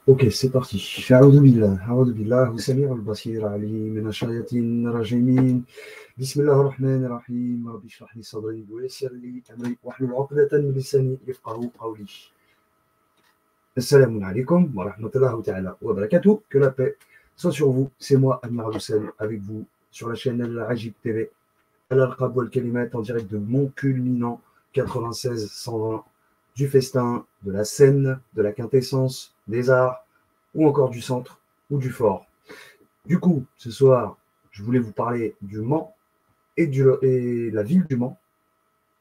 Ok, c'est parti. أعوذ بالله أعوذ بالله السميع البصير العليم من الشياطين الرجيمين بسم الله الرحمن الرحيم رب اشرح لي صدري ويسر لي أمري واحلل عقدة من لساني يفقهوا قولي. Assalamu alaikum wa rahmatullahi ta'ala wa barakatuh. Que la paix soit sur vous. C'est moi, Amir Al-Hussein, avec vous sur la chaîne Al-Ajib TV, Al-Alqab wal-Kalimat, en direct de Mont Culminant 96 120, du festin, de la scène, de la quintessence, des arts, ou encore du centre ou du fort. Du coup, ce soir, je voulais vous parler du Mans et la ville du Mans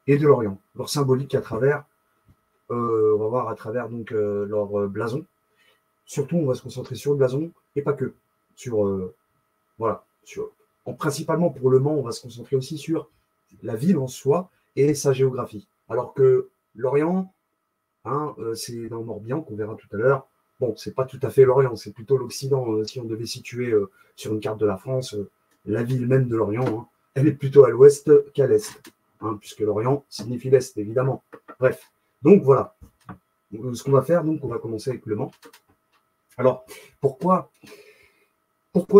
et de Lorient, leur symbolique à travers, on va voir à travers donc leur blason. Surtout, on va se concentrer sur le blason et pas que. Voilà. Principalement pour le Mans, on va se concentrer aussi sur la ville en soi et sa géographie. Alors que Lorient, c'est dans le Morbihan qu'on verra tout à l'heure. Bon, c'est pas tout à fait l'Orient, c'est plutôt l'Occident. Si on devait situer sur une carte de la France, la ville même de Lorient, elle est plutôt à l'ouest qu'à l'est, puisque l'Orient signifie l'est, évidemment. Bref, donc voilà. Ce qu'on va faire, donc, on va commencer avec le Mans. Alors, pourquoi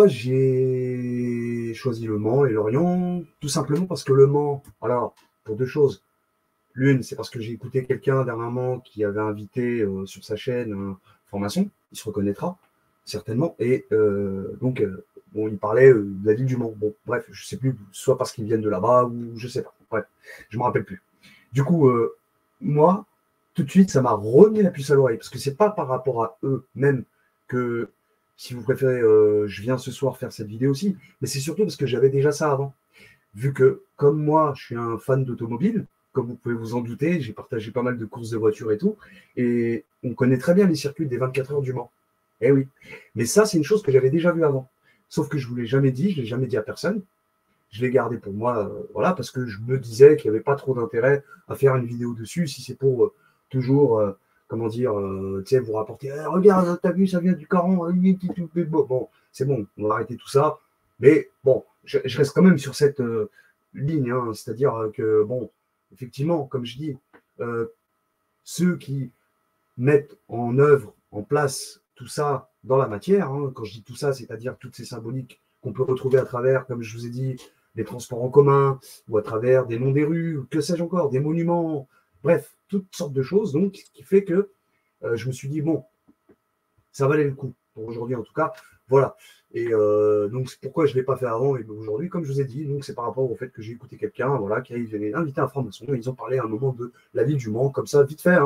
j'ai choisi le Mans et Lorient? Tout simplement parce que le Mans, alors, pour deux choses. L'une, c'est parce que j'ai écouté quelqu'un dernièrement qui avait invité sur sa chaîne formation, il se reconnaîtra certainement, et donc, bon, il parlait de la ville du Mans. Bon, bref, je sais plus, soit parce qu'ils viennent de là-bas, ou je sais pas, bref, je me rappelle plus. Du coup, moi, tout de suite, ça m'a remis la puce à l'oreille, parce que c'est pas par rapport à eux même que, si vous préférez, je viens ce soir faire cette vidéo aussi, mais c'est surtout parce que j'avais déjà ça avant. Vu que, comme moi, je suis un fan d'automobile, comme vous pouvez vous en douter, j'ai partagé pas mal de courses de voitures et tout, et on connaît très bien les circuits des 24 heures du Mans. Eh oui. Mais ça, c'est une chose que j'avais déjà vue avant. Sauf que je ne vous l'ai jamais dit, je ne l'ai jamais dit à personne. Je l'ai gardé pour moi, voilà, parce que je me disais qu'il n'y avait pas trop d'intérêt à faire une vidéo dessus, si c'est pour toujours, comment dire, tu sais, vous rapporter, regarde, t'as vu, ça vient du Coran, bon, c'est bon, on va arrêter tout ça. Mais bon, je reste quand même sur cette ligne, c'est-à-dire que, bon, effectivement, comme je dis, ceux qui mettent en œuvre, en place tout ça dans la matière, quand je dis tout ça, c'est-à-dire toutes ces symboliques qu'on peut retrouver à travers, comme je vous ai dit, des transports en commun, ou à travers des noms des rues, ou que sais-je encore, des monuments, bref, toutes sortes de choses, donc, ce qui fait que je me suis dit, bon, ça valait le coup, pour aujourd'hui en tout cas, voilà. Et donc, c'est pourquoi je ne l'ai pas fait avant et aujourd'hui, comme je vous ai dit, donc c'est par rapport au fait que j'ai écouté quelqu'un, voilà, qui avait invité à formation, et ils ont parlé à un moment de la ville du Mans, comme ça, vite fait,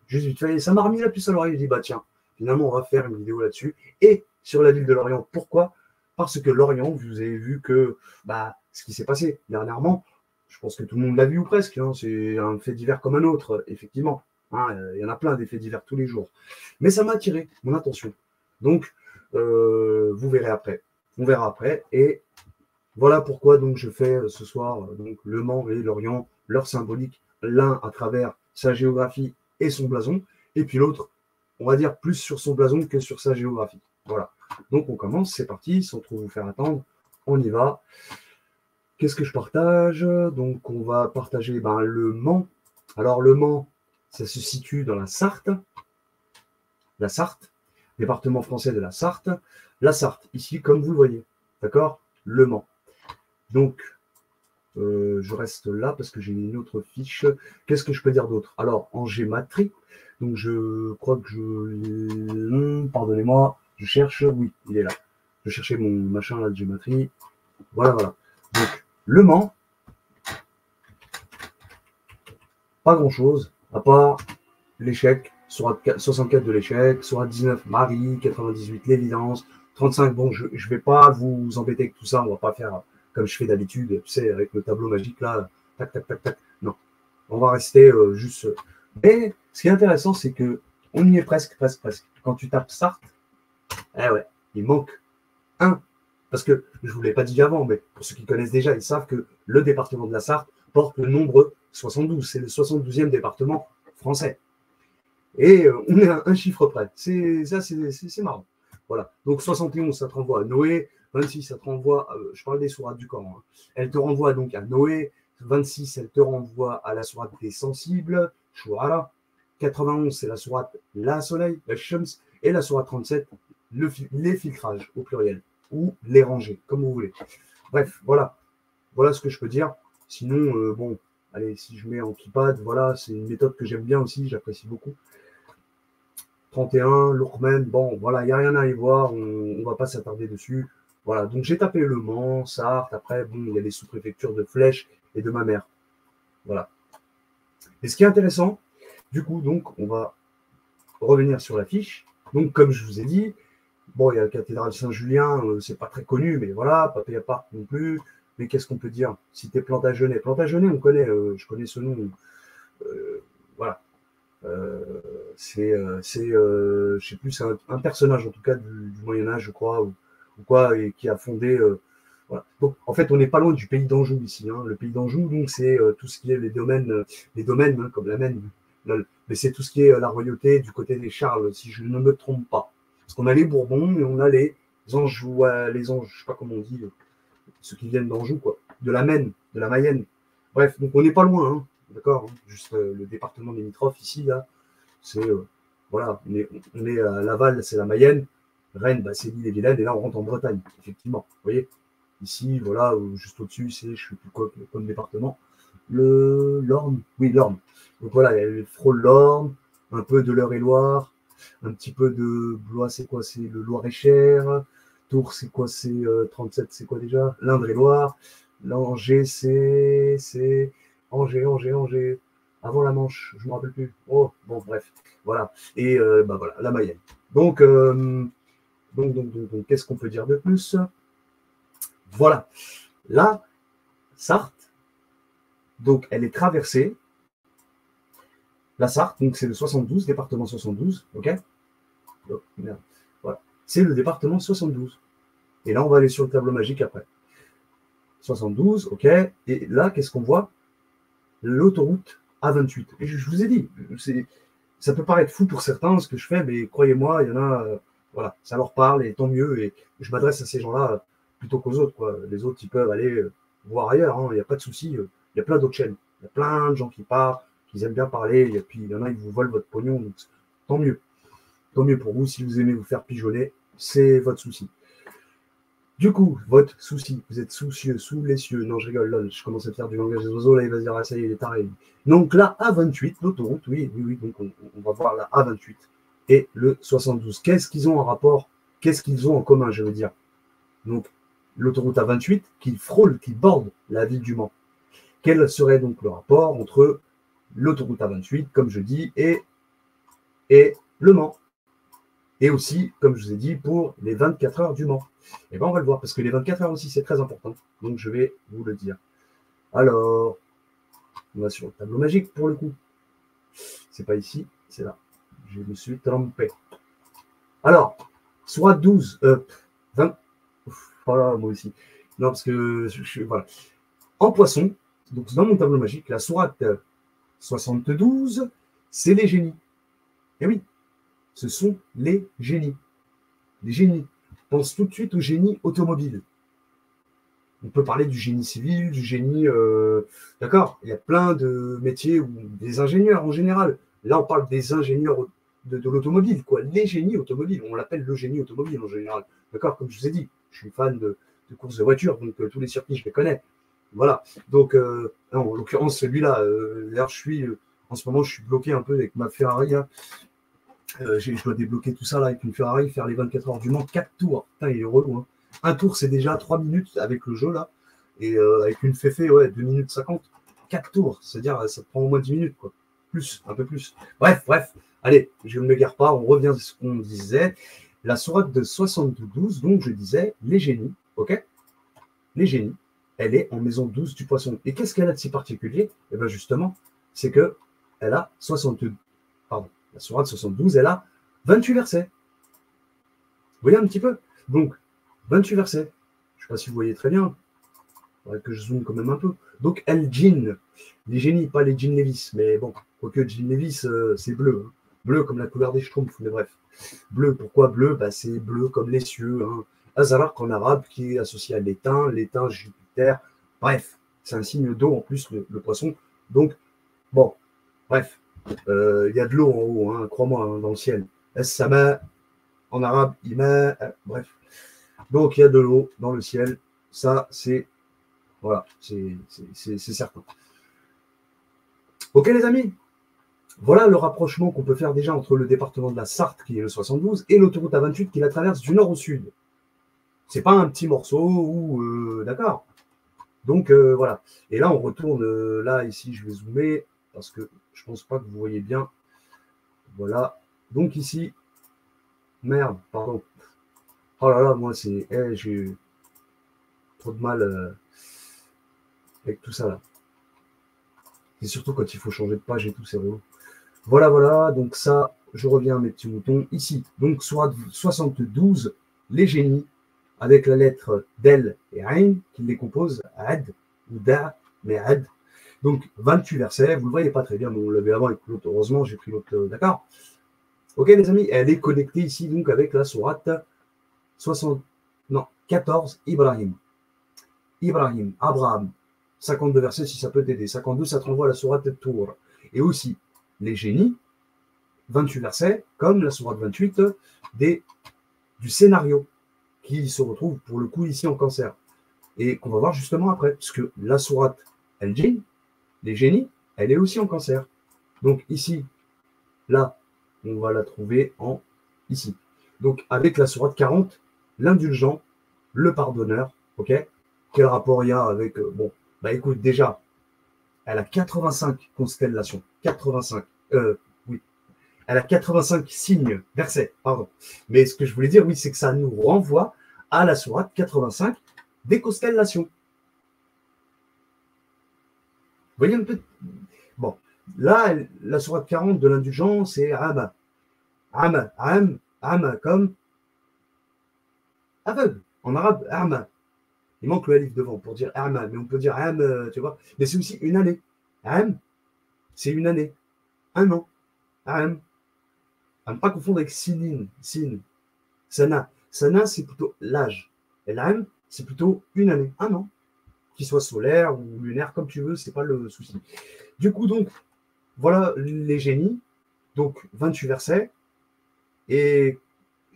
juste vite fait, et ça m'a remis la puce à l'oreille, j'ai dit, bah tiens, finalement, on va faire une vidéo là-dessus, et sur la ville de Lorient. Pourquoi? Parce que Lorient, vous avez vu que, ce qui s'est passé dernièrement, je pense que tout le monde l'a vu ou presque, c'est un fait divers comme un autre, effectivement. Il y en a plein des faits divers tous les jours. Mais ça m'a attiré mon attention. Donc, vous verrez après. On verra après. Et voilà pourquoi donc je fais ce soir donc Le Mans et Lorient, leur symbolique, l'un à travers sa géographie et son blason, et puis l'autre, on va dire plus sur son blason que sur sa géographie. Voilà. Donc on commence, c'est parti, sans trop vous faire attendre. On y va. Qu'est-ce que je partage? Donc on va partager le Mans. Alors le Mans, ça se situe dans la Sarthe, département français de la Sarthe. La Sarthe, ici, comme vous le voyez, d'accord? Le Mans. Donc, je reste là parce que j'ai une autre fiche. Qu'est-ce que je peux dire d'autre? Alors, en gématrie, donc je crois que pardonnez-moi, je cherche, oui, il est là. Je cherchais mon machin là de gématrie. Voilà, voilà. Donc, Le Mans, pas grand-chose, à part l'échec, Sourate 64 de l'échec, Sourate 19 Marie, 98 l'évidence, 35, bon, je ne vais pas vous embêter avec tout ça, on va pas faire comme je fais d'habitude, tu sais, avec le tableau magique là, tac, tac, tac, tac, non. On va rester juste. Mais ce qui est intéressant, c'est que on y est presque, presque, presque. Quand tu tapes Sarthe, ouais, il manque un. Parce que je ne vous l'ai pas dit avant, mais pour ceux qui connaissent déjà, ils savent que le département de la Sarthe porte le nombre 72. C'est le 72e département français. Et on est à un chiffre près. C'est marrant. Voilà. Donc 71, ça te renvoie à Noé. 26, ça te renvoie, je parle des sourates du Coran. Elle te renvoie donc à Noé. 26, elle te renvoie à la sourate des sensibles, Shuara. 91, c'est la sourate La Soleil, la Shams, et la sourate 37, les filtrages au pluriel, ou les rangées, comme vous voulez. Bref, voilà. Voilà ce que je peux dire. Sinon, bon, allez, si je mets en keypad, voilà, c'est une méthode que j'aime bien aussi, j'apprécie beaucoup. 31, Lourmen, bon, voilà, il n'y a rien à y voir, on ne va pas s'attarder dessus. Voilà, donc j'ai tapé Le Mans, Sarthe, après, bon, il y a les sous-préfectures de Flèche et de Mamers. Voilà. Et ce qui est intéressant, du coup, donc, on va revenir sur la fiche. Donc, comme je vous ai dit, bon, il y a la cathédrale Saint-Julien, c'est pas très connu, mais voilà, pas Park non plus. Mais qu'est-ce qu'on peut dire? Cité Plantagenet. Plantagenet, on connaît, je connais ce nom. Voilà. Je sais plus, c'est un personnage en tout cas du Moyen-Âge, je crois, ou quoi, et qui a fondé. Voilà. Donc, en fait, on n'est pas loin du pays d'Anjou ici. Hein. Le pays d'Anjou, donc, c'est tout ce qui est les domaines hein, comme la Maine. Mais c'est tout ce qui est la royauté du côté des Charles, si je ne me trompe pas. Parce qu'on a les Bourbons et on a les Anjou, les Anges, je sais pas comment on dit, ceux qui viennent d'Anjou, quoi, de la Maine, de la Mayenne. Bref, donc on n'est pas loin, hein, d'accord, hein, juste le département limitrophe ici, là, c'est, voilà, on est à Laval, c'est la Mayenne, Rennes, bah, c'est l'île et Vilaine, et là on rentre en Bretagne, effectivement, vous voyez. Ici, voilà, juste au-dessus, c'est, je ne sais plus quoi comme département, l'Orne, oui, l'Orne. Donc voilà, il y a le Frôle-l'Orne, un peu de l'Eure-et-Loire, un petit peu de Blois, c'est quoi? C'est le Loir-et-Cher. Tours, c'est quoi? C'est 37, c'est quoi déjà? L'Indre-et-Loire. L'Angers, c'est Angers. Avant la Manche, je ne me rappelle plus. Oh, bon, bref, voilà. Et bah voilà, la Mayenne. Donc, qu'est-ce qu'on peut dire de plus? Voilà. Là, Sarthe, donc elle est traversée. La Sarthe, donc c'est le 72, département 72, ok? Oh, voilà. C'est le département 72. Et là, on va aller sur le tableau magique après. 72, ok. Et là, qu'est-ce qu'on voit? L'autoroute A28. Et je vous ai dit, ça peut paraître fou pour certains ce que je fais, mais croyez-moi, il y en a, voilà, ça leur parle et tant mieux. Et je m'adresse à ces gens-là plutôt qu'aux autres, quoi. Les autres, ils peuvent aller voir ailleurs, hein, il n'y a pas de souci. Il y a plein d'autres chaînes. Il y a plein de gens qui parlent, qui aiment bien parler, et puis il y en a, ils vous volent votre pognon, donc tant mieux. Tant mieux pour vous. Si vous aimez vous faire pigeonner, c'est votre souci. Du coup, votre souci, vous êtes soucieux, sous les cieux. Non, je rigole, lol, je commence à faire du langage des oiseaux, là, il va se dire, ah, ça y est, il est taré. Donc la A28, l'autoroute, oui, donc on va voir la A28 et le 72. Qu'est-ce qu'ils ont en rapport? Qu'est-ce qu'ils ont en commun, je veux dire? Donc, l'autoroute A28 qui frôle, qui borde la ville du Mans. Quel serait donc le rapport entre l'autoroute A28, comme je dis, et le Mans? Et aussi, comme je vous ai dit, pour les 24 heures du Mans. Et bien, on va le voir, parce que les 24 heures aussi, c'est très important. Donc, je vais vous le dire. Alors, on va sur le tableau magique, pour le coup. C'est pas ici, c'est là. Je me suis trompé. Alors, soit 12, 20. Voilà, moi aussi. Non, parce que, voilà. En poisson, donc dans mon tableau magique, la sourate 72, c'est les génies. Et oui, ce sont les génies. Les génies. Pense tout de suite au génie automobile. On peut parler du génie civil, du génie... d'accord, il y a plein de métiers, ou des ingénieurs en général. Là, on parle des ingénieurs de l'automobile, quoi. Les génies automobiles, on l'appelle le génie automobile en général. D'accord, comme je vous ai dit, je suis fan de courses de voitures, donc tous les circuits, je les connais. Voilà. Donc, en l'occurrence, celui-là, d'ailleurs, en ce moment, je suis bloqué un peu avec ma Ferrari. Hein. Je dois débloquer tout ça là avec une Ferrari, faire les 24 heures du Mans, 4 tours. Putain, il est relou. Hein. Un tour, c'est déjà 3 minutes avec le jeu là. Et avec une féfé, ouais, 2 minutes 50. 4 tours, c'est-à-dire ça prend au moins 10 minutes, quoi. Plus, un peu plus. Bref. Allez, je ne m'égare pas, on revient à ce qu'on disait. La sourate de 72, donc je disais, les génies, ok? Les génies, elle est en maison 12 du poisson. Et qu'est-ce qu'elle a de si particulier? Eh bien justement, c'est qu'elle a 62. Pardon. La sourate 72, elle a 28 versets. Vous voyez un petit peu? Donc, 28 versets. Je ne sais pas si vous voyez très bien. Il faudrait que je zoome quand même un peu. Donc, El Djinn. Les génies, pas les Djinn Levis. Mais bon, quoique Djinn Levis, c'est bleu. Hein. Bleu comme la couleur des Schtroumpfs, mais bref. Bleu, pourquoi bleu? Bah, c'est bleu comme les cieux. Hein. Azaraq en arabe, qui est associé à l'étain, Jupiter. Bref, c'est un signe d'eau en plus, le poisson. Donc, bon, bref. Il y a de l'eau en haut, hein, crois-moi, hein, dans le ciel. As-sama, en arabe, ima, bref. Donc, il y a de l'eau dans le ciel. Ça, c'est voilà, c'est certain. Ok, les amis? Voilà le rapprochement qu'on peut faire déjà entre le département de la Sarthe, qui est le 72, et l'autoroute A28 qui la traverse du nord au sud. C'est pas un petit morceau ou d'accord. Donc voilà. Et là, on retourne. Là, ici, je vais zoomer parce que je pense pas que vous voyez bien. Voilà. Donc ici, merde, pardon. Oh là là, moi, j'ai trop de mal avec tout ça là. Et surtout quand il faut changer de page et tout, c'est relou. Voilà, voilà. Donc ça, je reviens à mes petits moutons. Ici, donc soit 72, les génies, avec la lettre Del et Ain, qui les composent, Ad ou Da, mais Ad. Donc 28 versets, vous ne le voyez pas très bien, mais on l'avait avant avec l'autre. Heureusement, j'ai pris l'autre, d'accord. Ok, les amis, elle est connectée ici donc avec la sourate 14, Ibrahim. Ibrahim, Abraham, 52 versets si ça peut t'aider. 52, ça te renvoie à la sourate Tour. Et aussi, les génies, 28 versets, comme la sourate 28 du scénario, qui se retrouve pour le coup ici en Cancer. Et qu'on va voir justement après, puisque la sourate El-Jinn, les génies, elle est aussi en Cancer. Donc ici, là, on va la trouver en ici. Donc avec la sourate 40, l'indulgent, le pardonneur, ok. Quel rapport il y a avec bon, bah écoute, déjà, elle a 85 constellations, 85, oui, elle a 85 signes, versets, pardon. Mais ce que je voulais dire, oui, c'est que ça nous renvoie à la sourate 85 des constellations. Vous voyez un peu. Bon, là, la sourate 40 de l'indulgent, c'est Ama. Ama, comme aveugle. En arabe, Ama. Il manque le alif devant pour dire Ama, mais on peut dire Am, tu vois. Mais c'est aussi une année. Am, c'est une année. Un an. Am. À ne pas confondre avec Sinin. Sin. Sana. Sana, c'est plutôt l'âge. Et l'Am, c'est plutôt une année. Un an. Qu'il soit solaire ou lunaire, comme tu veux, c'est pas le souci. Du coup, donc, voilà les génies. Donc, 28 versets. Et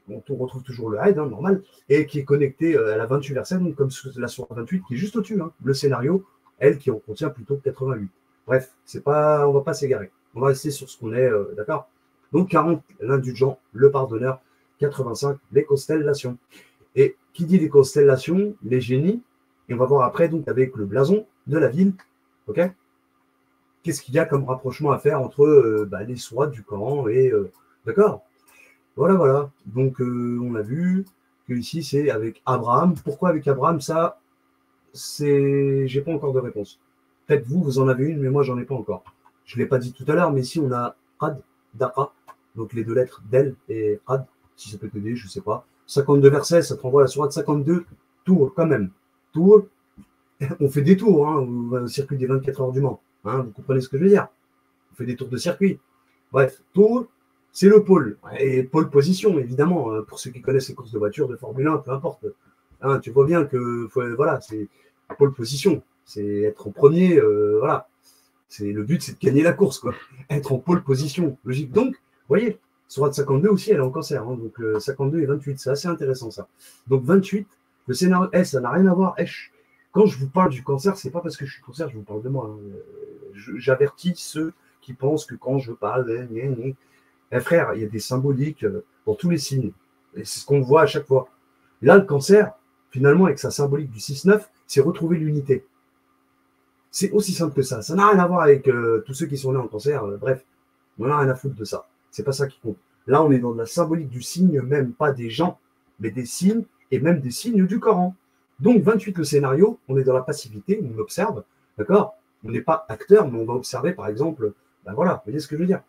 on retrouve toujours le Haïd, hein, normal, et qui est connecté à la 28 versets, donc comme la sourate 28, qui est juste au-dessus. Hein, le scénario, elle, qui en contient plutôt 88. Bref, c'est pas, on va pas s'égarer. On va rester sur ce qu'on est, d'accord. Donc 40, l'indulgent, le pardonneur, 85, les constellations. Et qui dit les constellations, les génies, et on va voir après, donc avec le blason de la ville, ok. Qu'est-ce qu'il y a comme rapprochement à faire entre les sourates du Coran et, d'accord. Voilà, voilà. Donc, on a vu que ici c'est avec Abraham. Pourquoi avec Abraham? Ça, j'ai pas encore de réponse. Peut-être vous, vous en avez une, mais moi, j'en ai pas encore. Je l'ai pas dit tout à l'heure, mais ici, on a Qad, Daqa, donc les deux lettres Del et Qad, si ça peut t'aider, je sais pas. 52 versets, ça te renvoie à la sourate 52, tours quand même. Tours, on fait des tours, hein, au circuit des 24 heures du Mans. Hein, vous comprenez ce que je veux dire? On fait des tours de circuit. Bref, tour, c'est le pôle. Et pôle position, évidemment, pour ceux qui connaissent les courses de voiture, de Formule 1, peu importe. Hein, tu vois bien que voilà, c'est pôle position. C'est être en premier, voilà. Le but, c'est de gagner la course, quoi. Être en pôle position, logique. Donc, vous voyez, Sourate 52 aussi, elle est en Cancer. Hein, donc 52 et 28, c'est assez intéressant ça. Donc 28, le scénario, ça n'a rien à voir. Quand je vous parle du Cancer, c'est pas parce que je suis Cancer, je vous parle de moi. Hein. J'avertis ceux qui pensent que quand je parle, frère, il y a des symboliques pour tous les signes. Et c'est ce qu'on voit à chaque fois. Là, le Cancer, finalement, avec sa symbolique du 6-9, c'est retrouver l'unité. C'est aussi simple que ça. Ça n'a rien à voir avec tous ceux qui sont nés en Cancer. Bref, on n'a rien à foutre de ça. C'est pas ça qui compte. Là, on est dans la symbolique du signe, même pas des gens, mais des signes, et même des signes du Coran. Donc, 28, le scénario, on est dans la passivité, on observe, d'accord. On n'est pas acteur, mais on va observer, par exemple, ben voilà, vous voyez ce que je veux dire.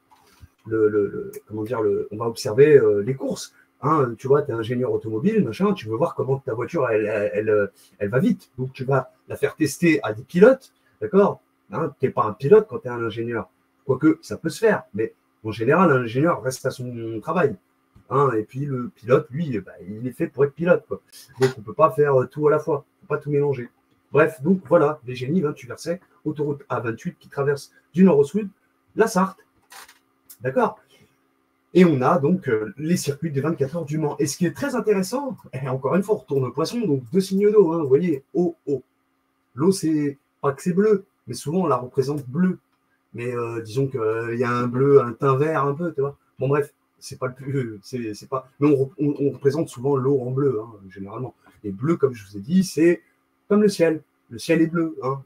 Comment dire, on va observer les courses. Hein, tu vois, tu es ingénieur automobile, machin, tu veux voir comment ta voiture, elle va vite. Donc, tu vas la faire tester à des pilotes, d'accord. Hein, tu n'es pas un pilote quand tu es un ingénieur. Quoique, ça peut se faire, mais en général, l'ingénieur reste à son travail. Hein, et puis, le pilote, lui, il est fait pour être pilote. Quoi. Donc, on ne peut pas faire tout à la fois. On ne peut pas tout mélanger. Bref, donc voilà, les génies, 28 versets, autoroute A28 qui traverse du nord au sud, la Sarthe. D'accord? Et on a donc les circuits des 24 heures du Mans. Et ce qui est très intéressant, et encore une fois, on retourne au poisson, donc deux signes d'eau, hein, vous voyez, eau, eau. L'eau, c'est pas que c'est bleu, mais souvent on la représente bleu. Mais disons qu'il y a un bleu, un teint vert un peu, tu vois. Bon, bref, c'est pas le plus. C'est pas. Mais on représente souvent l'eau en bleu, hein, généralement. Et bleu, comme je vous ai dit, c'est comme le ciel. Le ciel est bleu, hein,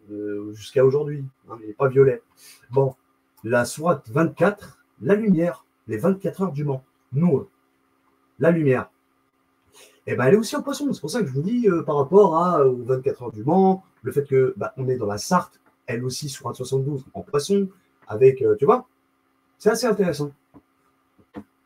jusqu'à aujourd'hui. Hein, il n'est pas violet. Bon, la sourate 24, la lumière, les 24 heures du Mans. Nous, la lumière. Et ben, elle est aussi en poisson. C'est pour ça que je vous dis, par rapport aux 24 heures du Mans, le fait que on est dans la Sarthe, elle aussi sur 72 en poisson, avec, tu vois, c'est assez intéressant.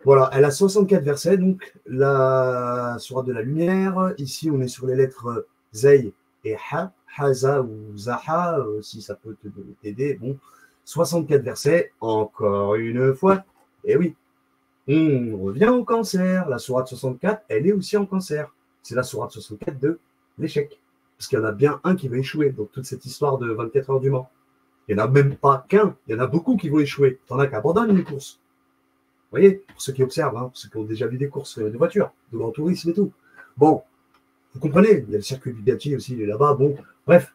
Voilà, elle a 64 versets, donc la sourate de la lumière. Ici, on est sur les lettres Zay et Ha, Haza ou Zaha, si ça peut t'aider. Bon, 64 versets, encore une fois. Et oui, on revient au cancer. La sourate 64, elle est aussi en cancer. C'est la sourate 64 de l'échec. Parce qu'il y en a bien un qui va échouer. Donc, toute cette histoire de 24 heures du Mans. Il n'y en a même pas qu'un. Il y en a beaucoup qui vont échouer. T'en as qui abandonnent les courses. Vous voyez, pour ceux qui observent, hein, pour ceux qui ont déjà vu des courses de voitures, de grand tourisme et tout. Bon, vous comprenez, il y a le circuit Bugatti aussi, il est là-bas. Bon, bref.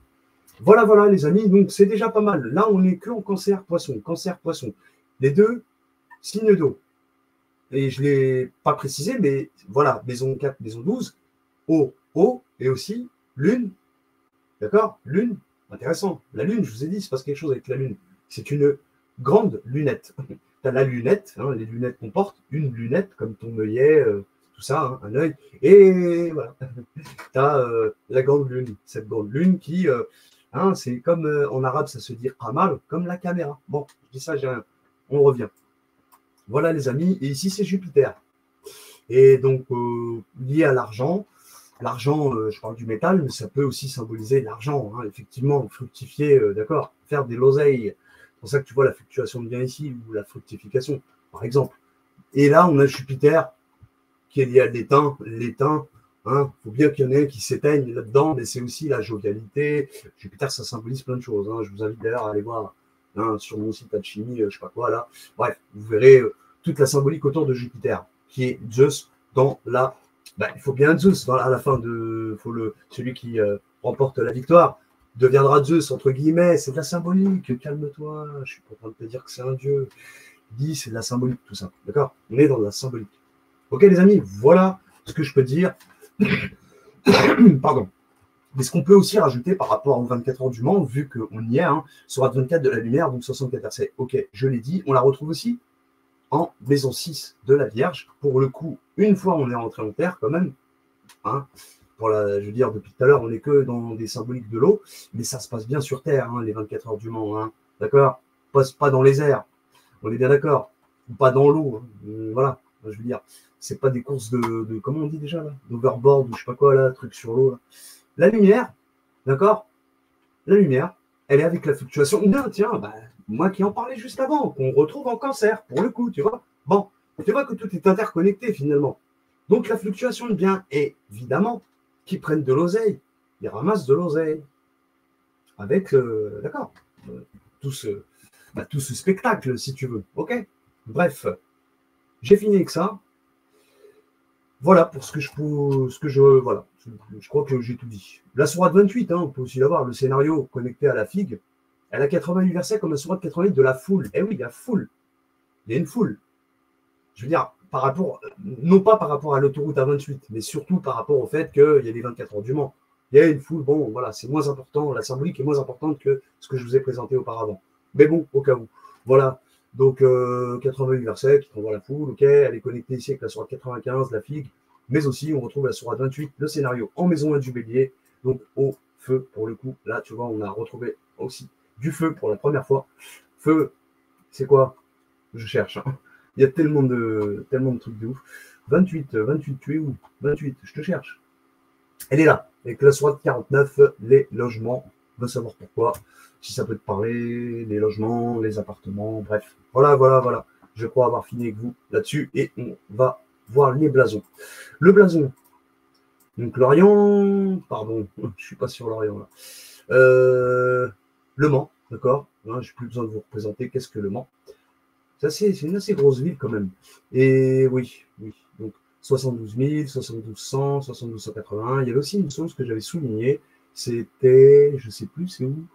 Voilà, voilà, les amis. Donc, c'est déjà pas mal. Là, on n'est que en cancer, poisson. Cancer, poisson. Les deux, signes d'eau. Et je ne l'ai pas précisé, mais voilà, maison 4, maison 12, eau, eau, et aussi lune. D'accord? Lune, intéressant. La lune, je vous ai dit, il se passe quelque chose avec la lune. C'est une grande lunette. Tu as la lunette, hein, les lunettes qu'on porte, une lunette, comme ton œillet, tout ça, hein, un œil. Et voilà, tu as la grande lune. Cette grande lune qui, hein, c'est comme en arabe, ça se dit qamal, comme la caméra. Bon, je dis ça, j'ai rien. On revient. Voilà, les amis. Et ici, c'est Jupiter. Et donc, lié à l'argent, l'argent, je parle du métal, mais ça peut aussi symboliser l'argent, hein, effectivement, fructifier, d'accord, faire des l'oseille. C'est pour ça que tu vois la fluctuation de bien ici, ou la fructification, par exemple. Et là, on a Jupiter qui est lié à l'étain. L'étain, hein, faut bien qu'il y en ait un qui s'éteigne là-dedans, mais c'est aussi la jovialité. Jupiter, ça symbolise plein de choses. Hein. Je vous invite d'ailleurs à aller voir hein, sur mon site Alchimie, je sais pas quoi, là. Bref, vous verrez toute la symbolique autour de Jupiter, qui est Zeus dans la il faut bien Zeus à la fin de celui qui remporte la victoire deviendra Zeus entre guillemets, c'est de la symbolique, calme-toi, je suis pas en train de te dire que c'est un dieu, dis c'est de la symbolique tout ça, d'accord, on est dans de la symbolique. Ok les amis, voilà ce que je peux dire. Pardon. Mais ce qu'on peut aussi rajouter par rapport aux 24 heures du Mans, vu qu'on y est, hein, sera 24 de la lumière, donc 64 versets. Ok, je l'ai dit, on la retrouve aussi en maison 6 de la Vierge. Pour le coup, une fois on est rentré en terre quand même, hein, je veux dire, depuis tout à l'heure, on n'est que dans des symboliques de l'eau, mais ça se passe bien sur terre, hein, les 24 heures du Mans, hein, d'accord, pas dans les airs, on est bien d'accord, ou pas dans l'eau, hein, voilà, je veux dire, c'est pas des courses de comment on dit déjà là, d'overboard ou je sais pas quoi là, truc sur l'eau là. La lumière, d'accord, la lumière, elle est avec la fluctuation. Non, tiens, moi qui en parlais juste avant, qu'on retrouve en cancer, pour le coup, tu vois. Bon, tu vois que tout est interconnecté finalement. Donc la fluctuation de biens, évidemment, qui prennent de l'oseille, ils ramassent de l'oseille. Avec, d'accord, tout ce spectacle, si tu veux. Ok. Bref, j'ai fini avec ça. Voilà pour ce que je voilà. Je crois que j'ai tout dit. La sourate 28, hein, on peut aussi l'avoir, le scénario connecté à la figue. Elle a 88 versets comme la sourate 88 de la foule. Eh oui, la foule. Il y a une foule. Je veux dire, non pas par rapport à l'autoroute à 28, mais surtout par rapport au fait qu'il y a les 24 heures du Mans. Il y a une foule, bon, voilà, c'est moins important, la symbolique est moins importante que ce que je vous ai présenté auparavant. Mais bon, au cas où. Voilà. Donc, 88 versets qui renvoient la foule, ok, elle est connectée ici avec la sourate 95, la figue, mais aussi on retrouve la sourate 28, le scénario en maison 1 du bélier, donc au feu pour le coup. Là, tu vois, on a retrouvé aussi du feu pour la première fois. Feu, c'est quoi? Je cherche. Hein. Il y a tellement de trucs de ouf. 28, tu es où? 28, je te cherche. Elle est là, avec la sourate 49, les logements. On va savoir pourquoi, si ça peut te parler, les logements, les appartements, bref. Voilà. Je crois avoir fini avec vous là-dessus et on va voir les blasons. Le blason. Donc l'Orient, pardon, je suis pas sur l'Orient là. Le Mans, d'accord. Je n'ai plus besoin de vous représenter qu'est-ce que le Mans. C'est une assez grosse ville quand même. Et oui, oui. Donc 72 000, 72 100, 72 181. Il y avait aussi une chose que j'avais soulignée. C'était, je sais plus, c'est où?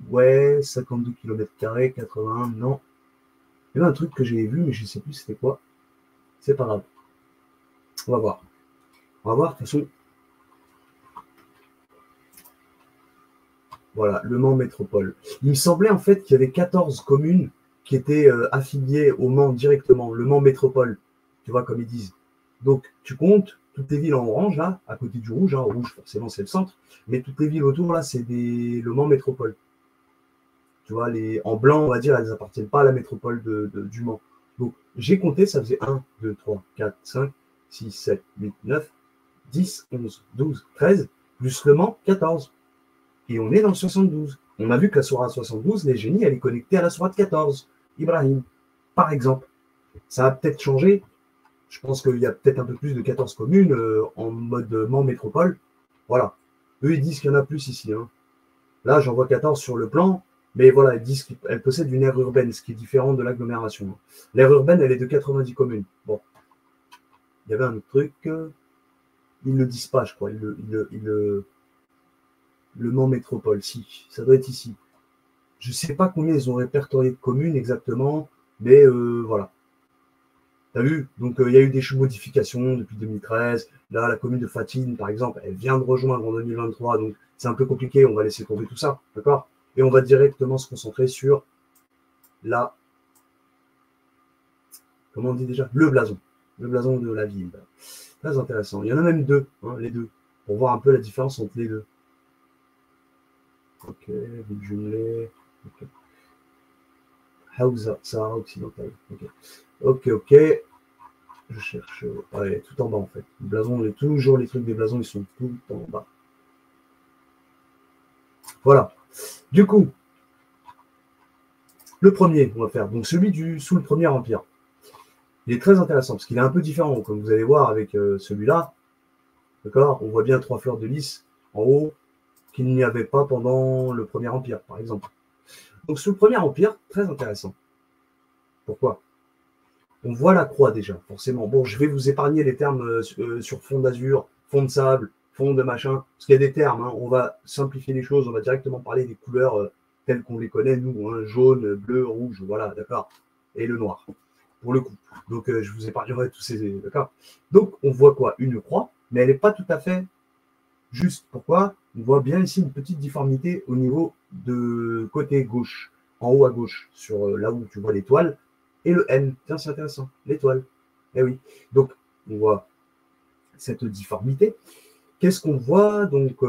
Ouais, 52 km², 80, non. Il y avait un truc que j'avais vu, mais je ne sais plus c'était quoi. C'est pas grave. On va voir. On va voir, de toute façon. Voilà, Le Mans Métropole. Il me semblait en fait qu'il y avait 14 communes qui étaient affiliées au Mans directement, Le Mans Métropole, tu vois, comme ils disent. Donc, tu comptes toutes les villes en orange, là, à côté du rouge, hein, rouge, forcément, c'est le centre, mais toutes les villes autour, là, c'est Le Mans Métropole. Tu vois, en blanc, on va dire, elles n'appartiennent pas à la métropole du Mans. Donc, j'ai compté, ça faisait 1, 2, 3, 4, 5, 6, 7, 8, 9, 10, 11, 12, 13, plus Le Mans, 14. Et on est dans le 72. On a vu que la Sourate 72, les génies, elle est connectée à la Sourate 14, Ibrahim, par exemple. Ça a peut-être changé. Je pense qu'il y a peut-être un peu plus de 14 communes en mode Mans métropole. Voilà. Eux, ils disent qu'il y en a plus ici. Hein. Là, j'en vois 14 sur le plan, mais voilà, ils disent qu'elle possède une aire urbaine, ce qui est différent de l'agglomération. L'aire urbaine, elle est de 90 communes. Bon. Il y avait un autre truc. Ils ne le disent pas, je crois. Le Mans métropole, si. Ça doit être ici. Je ne sais pas combien ils ont répertorié de communes exactement, mais voilà. T'as vu? Donc il y a eu des modifications depuis 2013. Là, la commune de Fatine, par exemple, elle vient de rejoindre en 2023, donc c'est un peu compliqué. On va laisser tomber tout ça, d'accord? Et on va directement se concentrer sur la, comment on dit déjà? Le blason de la ville. Très intéressant. Il y en a même deux, hein, les deux, pour voir un peu la différence entre les deux. Ok, ville jumelée. Ok. Hausa, Sahara occidental. Ok, ok, ok. Je cherche. Ouais, tout en bas en fait. Le blason, toujours les trucs des blasons, ils sont tout en bas. Voilà. Du coup, le premier, on va faire. Donc celui sous le Premier Empire. Il est très intéressant parce qu'il est un peu différent, comme vous allez voir avec celui-là. D'accord? On voit bien 3 fleurs de lys en haut qu'il n'y avait pas pendant le Premier Empire, par exemple. Donc sous le Premier Empire, très intéressant. Pourquoi? On voit la croix déjà, forcément. Bon, je vais vous épargner les termes sur fond d'azur, fond de sable, fond de machin, parce qu'il y a des termes. Hein. On va simplifier les choses, on va directement parler des couleurs telles qu'on les connaît, nous, hein, jaune, bleu, rouge, voilà, d'accord, et le noir, pour le coup. Donc, je vous épargnerai tous ces. D'accord. Donc, on voit quoi? Une croix, mais elle n'est pas tout à fait juste. Pourquoi? On voit bien ici une petite difformité au niveau de côté gauche, en haut à gauche, sur là où tu vois l'étoile, et le N. Tiens, c'est intéressant, l'étoile. Eh oui. Donc, on voit cette difformité. Qu'est-ce qu'on voit? Donc,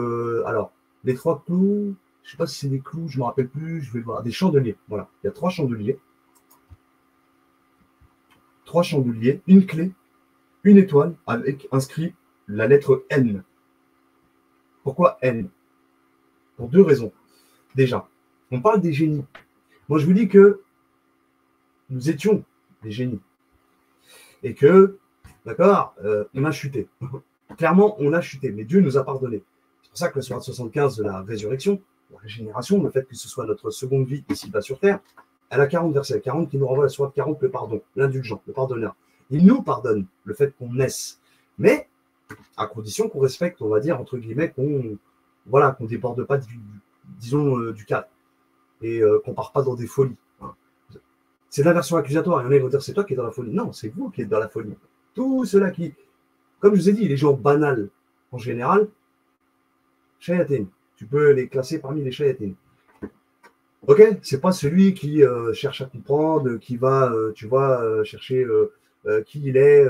alors, les 3 clous, je ne sais pas si c'est des clous, je ne me rappelle plus, je vais voir. Des chandeliers. Voilà, il y a 3 chandeliers. 3 chandeliers, une clé, une étoile, avec inscrit la lettre N. Pourquoi N? Pour 2 raisons. Déjà, on parle des génies. Moi, je vous dis que nous étions des génies. Et que, d'accord, on a chuté. Clairement, on a chuté, mais Dieu nous a pardonné. C'est pour ça que le soir de 75 de la résurrection, la régénération, le fait que ce soit notre seconde vie ici-bas sur Terre, elle a 40 versets, 40 qui nous renvoie à la soirée de 40, le pardon, l'indulgent, le pardonneur. Il nous pardonne le fait qu'on naisse, mais à condition qu'on respecte, on va dire, entre guillemets, qu'on voilà, qu'on déborde pas, disons, du cadre, et qu'on ne part pas dans des folies. Hein. C'est l'inversion accusatoire. Il y en a qui vont dire c'est toi qui es dans la folie. Non, c'est vous qui êtes dans la folie. Tous ceux-là qui, comme je vous ai dit, les gens banals, en général, shayatin. Tu peux les classer parmi les shayatin. Ok, c'est pas celui qui cherche à comprendre, qui va, tu vois, chercher qui il est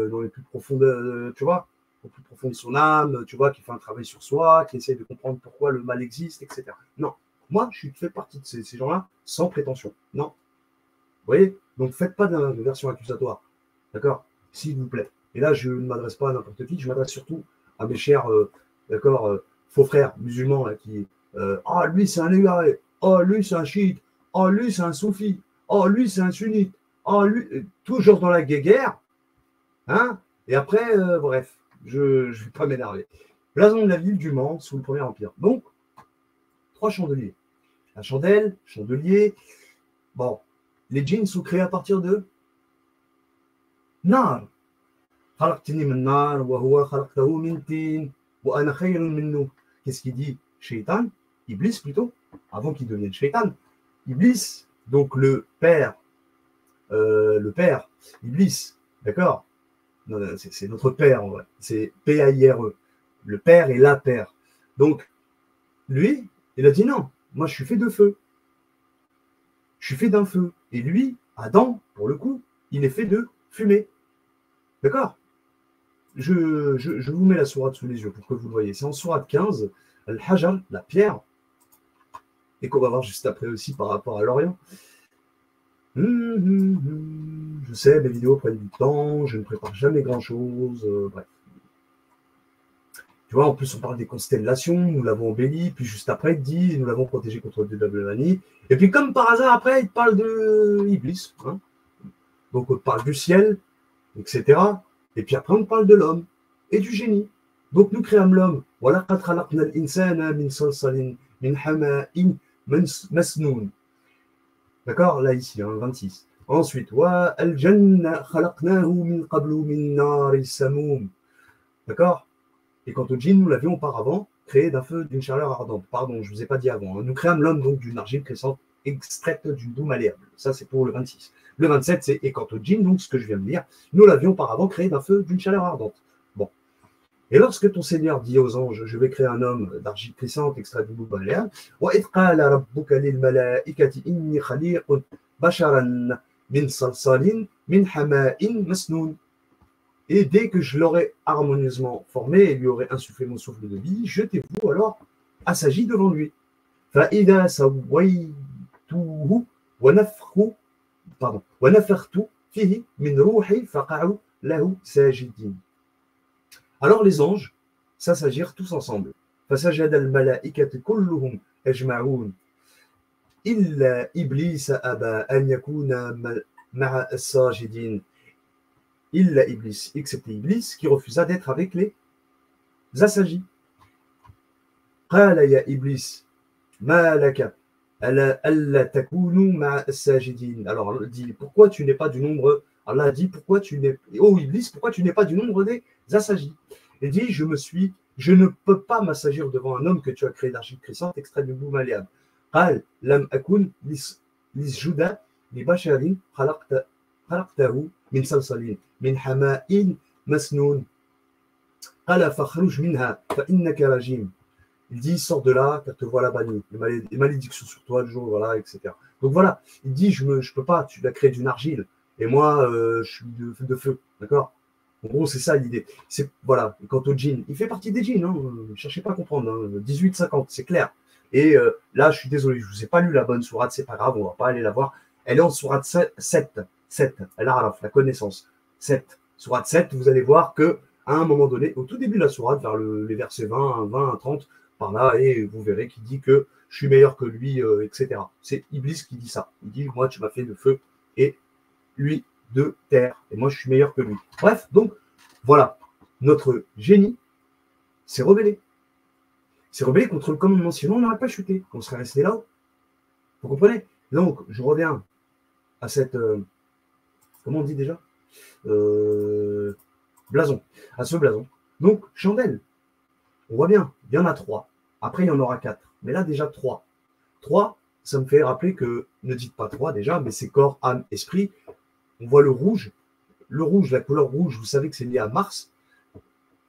dans les plus profondes, tu vois, au plus profond de son âme, tu vois, qui fait un travail sur soi, qui essaie de comprendre pourquoi le mal existe, etc. Non, moi, je fais partie de ces gens-là sans prétention. Non, vous voyez? Donc, faites pas de version accusatoire. D'accord? S'il vous plaît. Et là, je ne m'adresse pas à n'importe qui, je m'adresse surtout à mes chers d'accord, faux frères musulmans là, qui. Ah, lui, c'est un égaré. Oh, lui, c'est un chiite. Oh, lui, c'est un soufi. Oh, lui, c'est un sunnite. Oh, lui. Toujours dans la guéguerre. Hein? Et après, bref, je ne vais pas m'énerver. Blason de la ville du Mans sous le Premier Empire. Donc, 3 chandeliers. La chandelle, chandelier. Bon, les djinns sont créés à partir de nar. خلقتني من نار وهو خلقته من طين وأنا خير منه. Qu'est-ce qu'il dit Shaitan, Iblis plutôt, avant qu'il devienne Shaitan. Iblis, donc le père, Iblis, d'accord? C'est notre père en vrai, c'est P-A-I-R-E. Le père et la père. Donc, lui, il a dit non, moi je suis fait de feu. Je suis fait d'un feu. Et lui, Adam, pour le coup, il est fait de fumée. D'accord? Je vous mets la sourate sous les yeux pour que vous le voyez. C'est en sourate 15, Al-Hajar, la pierre, et qu'on va voir juste après aussi par rapport à l'Orient. Je sais, mes vidéos prennent du temps, je ne prépare jamais grand-chose, bref. Tu vois, en plus, on parle des constellations, nous l'avons embelli, puis juste après, il dit, nous l'avons protégé contre le Manie. Et puis, comme par hasard, après, il parle de Iblis. Hein. Donc, on parle du ciel, etc. Et puis après, on parle de l'homme et du génie. Donc, nous créons l'homme. D'accord? Là, ici, hein, 26. Ensuite, d'accord? Et quant au djinn, nous l'avions auparavant créé d'un feu d'une chaleur ardente. Pardon, je ne vous ai pas dit avant. Hein. Nous créâmes l'homme donc d'une argile crescente extraite d'une boue malléable. Ça, c'est pour le 26. Le 27, c'est et quant au djinn, donc ce que je viens de dire, nous l'avions auparavant créé d'un feu d'une chaleur ardente. Bon. Et lorsque ton Seigneur dit aux anges, je vais créer un homme d'argile crescente extraite d'une boue malléable, وَإِذْ قَالَ رَبُّكَ لِلْمَلَائِكَةِ إِنِّي خَلِيقٌ بَشَرًا مِنْ صَلْصَالٍ مِنْ حَمَاءٍ مَسْنُونٍ. Et dès que je l'aurai harmonieusement formé et lui aurai insufflé mon souffle de vie, jetez-vous alors assagi devant lui. فَإِذَا سَوَّيْتُهُ وَنَفَخْتُ فِيهِ مِنْ رُوحِي فَقَعُوا لَهُ سَاجِدِينَ. Alors les anges s'assagirent tous ensemble. فَسَجَدَ الْمَلَائِكَةُ كُلُّهُمْ أَجْمَعُونَ إِلَّا إِبْلِيسَ أَبَى أَنْ يَكُونَ مَعَ السَّاجِدِينَ. Illa Iblis, excepté Iblis, qui refusa d'être avec les assagis. Qala ya Iblis, ma laka, alla takunu ma'a as-sajidin. Alors, Allah dit, pourquoi tu n'es pas du nombre, Allah dit, pourquoi tu n'es, oh Iblis, pourquoi tu n'es pas du nombre des assagis? Il dit, je ne peux pas m'assagir devant un homme que tu as créé d'argile crescente, extrait du bout malléable. Qal, lam akun lisjuda li basharin khalaqtahu min salsalin. من حماء مسنون قال فاخرج منها فإنك رجيم. Il dit sors de là car te voilà banni, les malédictions sur toi le jour, voilà, etc. Donc voilà, il dit je peux pas, tu l'as créé d'une argile et moi je suis de feu, d'accord? En gros c'est ça l'idée. C'est voilà. Et quant au djinn, il fait partie des djinns, hein, ne cherchez pas à comprendre, hein, 18-50, c'est clair. Et là je suis désolé, je vous ai pas lu la bonne sourate, c'est pas grave, on va pas aller la voir. Elle est en sourate 7, al-Araf, la connaissance. 7. Sourate 7, vous allez voir que à un moment donné, au tout début de la sourate, vers les versets 20, 30, par là, et vous verrez qu'il dit que je suis meilleur que lui, etc. C'est Iblis qui dit ça. Il dit, moi, tu m'as fait de feu et lui de terre, et moi, je suis meilleur que lui. Bref, donc, voilà, notre génie s'est rebellé. S'est rebellé contre le commandement, sinon on n'aurait pas chuté, on serait resté là-haut. Vous comprenez? Donc, je reviens à cette... comment on dit déjà? Blason, à ce blason. Donc, chandelle. On voit bien, il y en a 3. Après, il y en aura 4. Mais là, déjà 3. 3, ça me fait rappeler que, ne dites pas 3 déjà, mais c'est corps, âme, esprit. On voit le rouge. Le rouge, la couleur rouge, vous savez que c'est lié à Mars.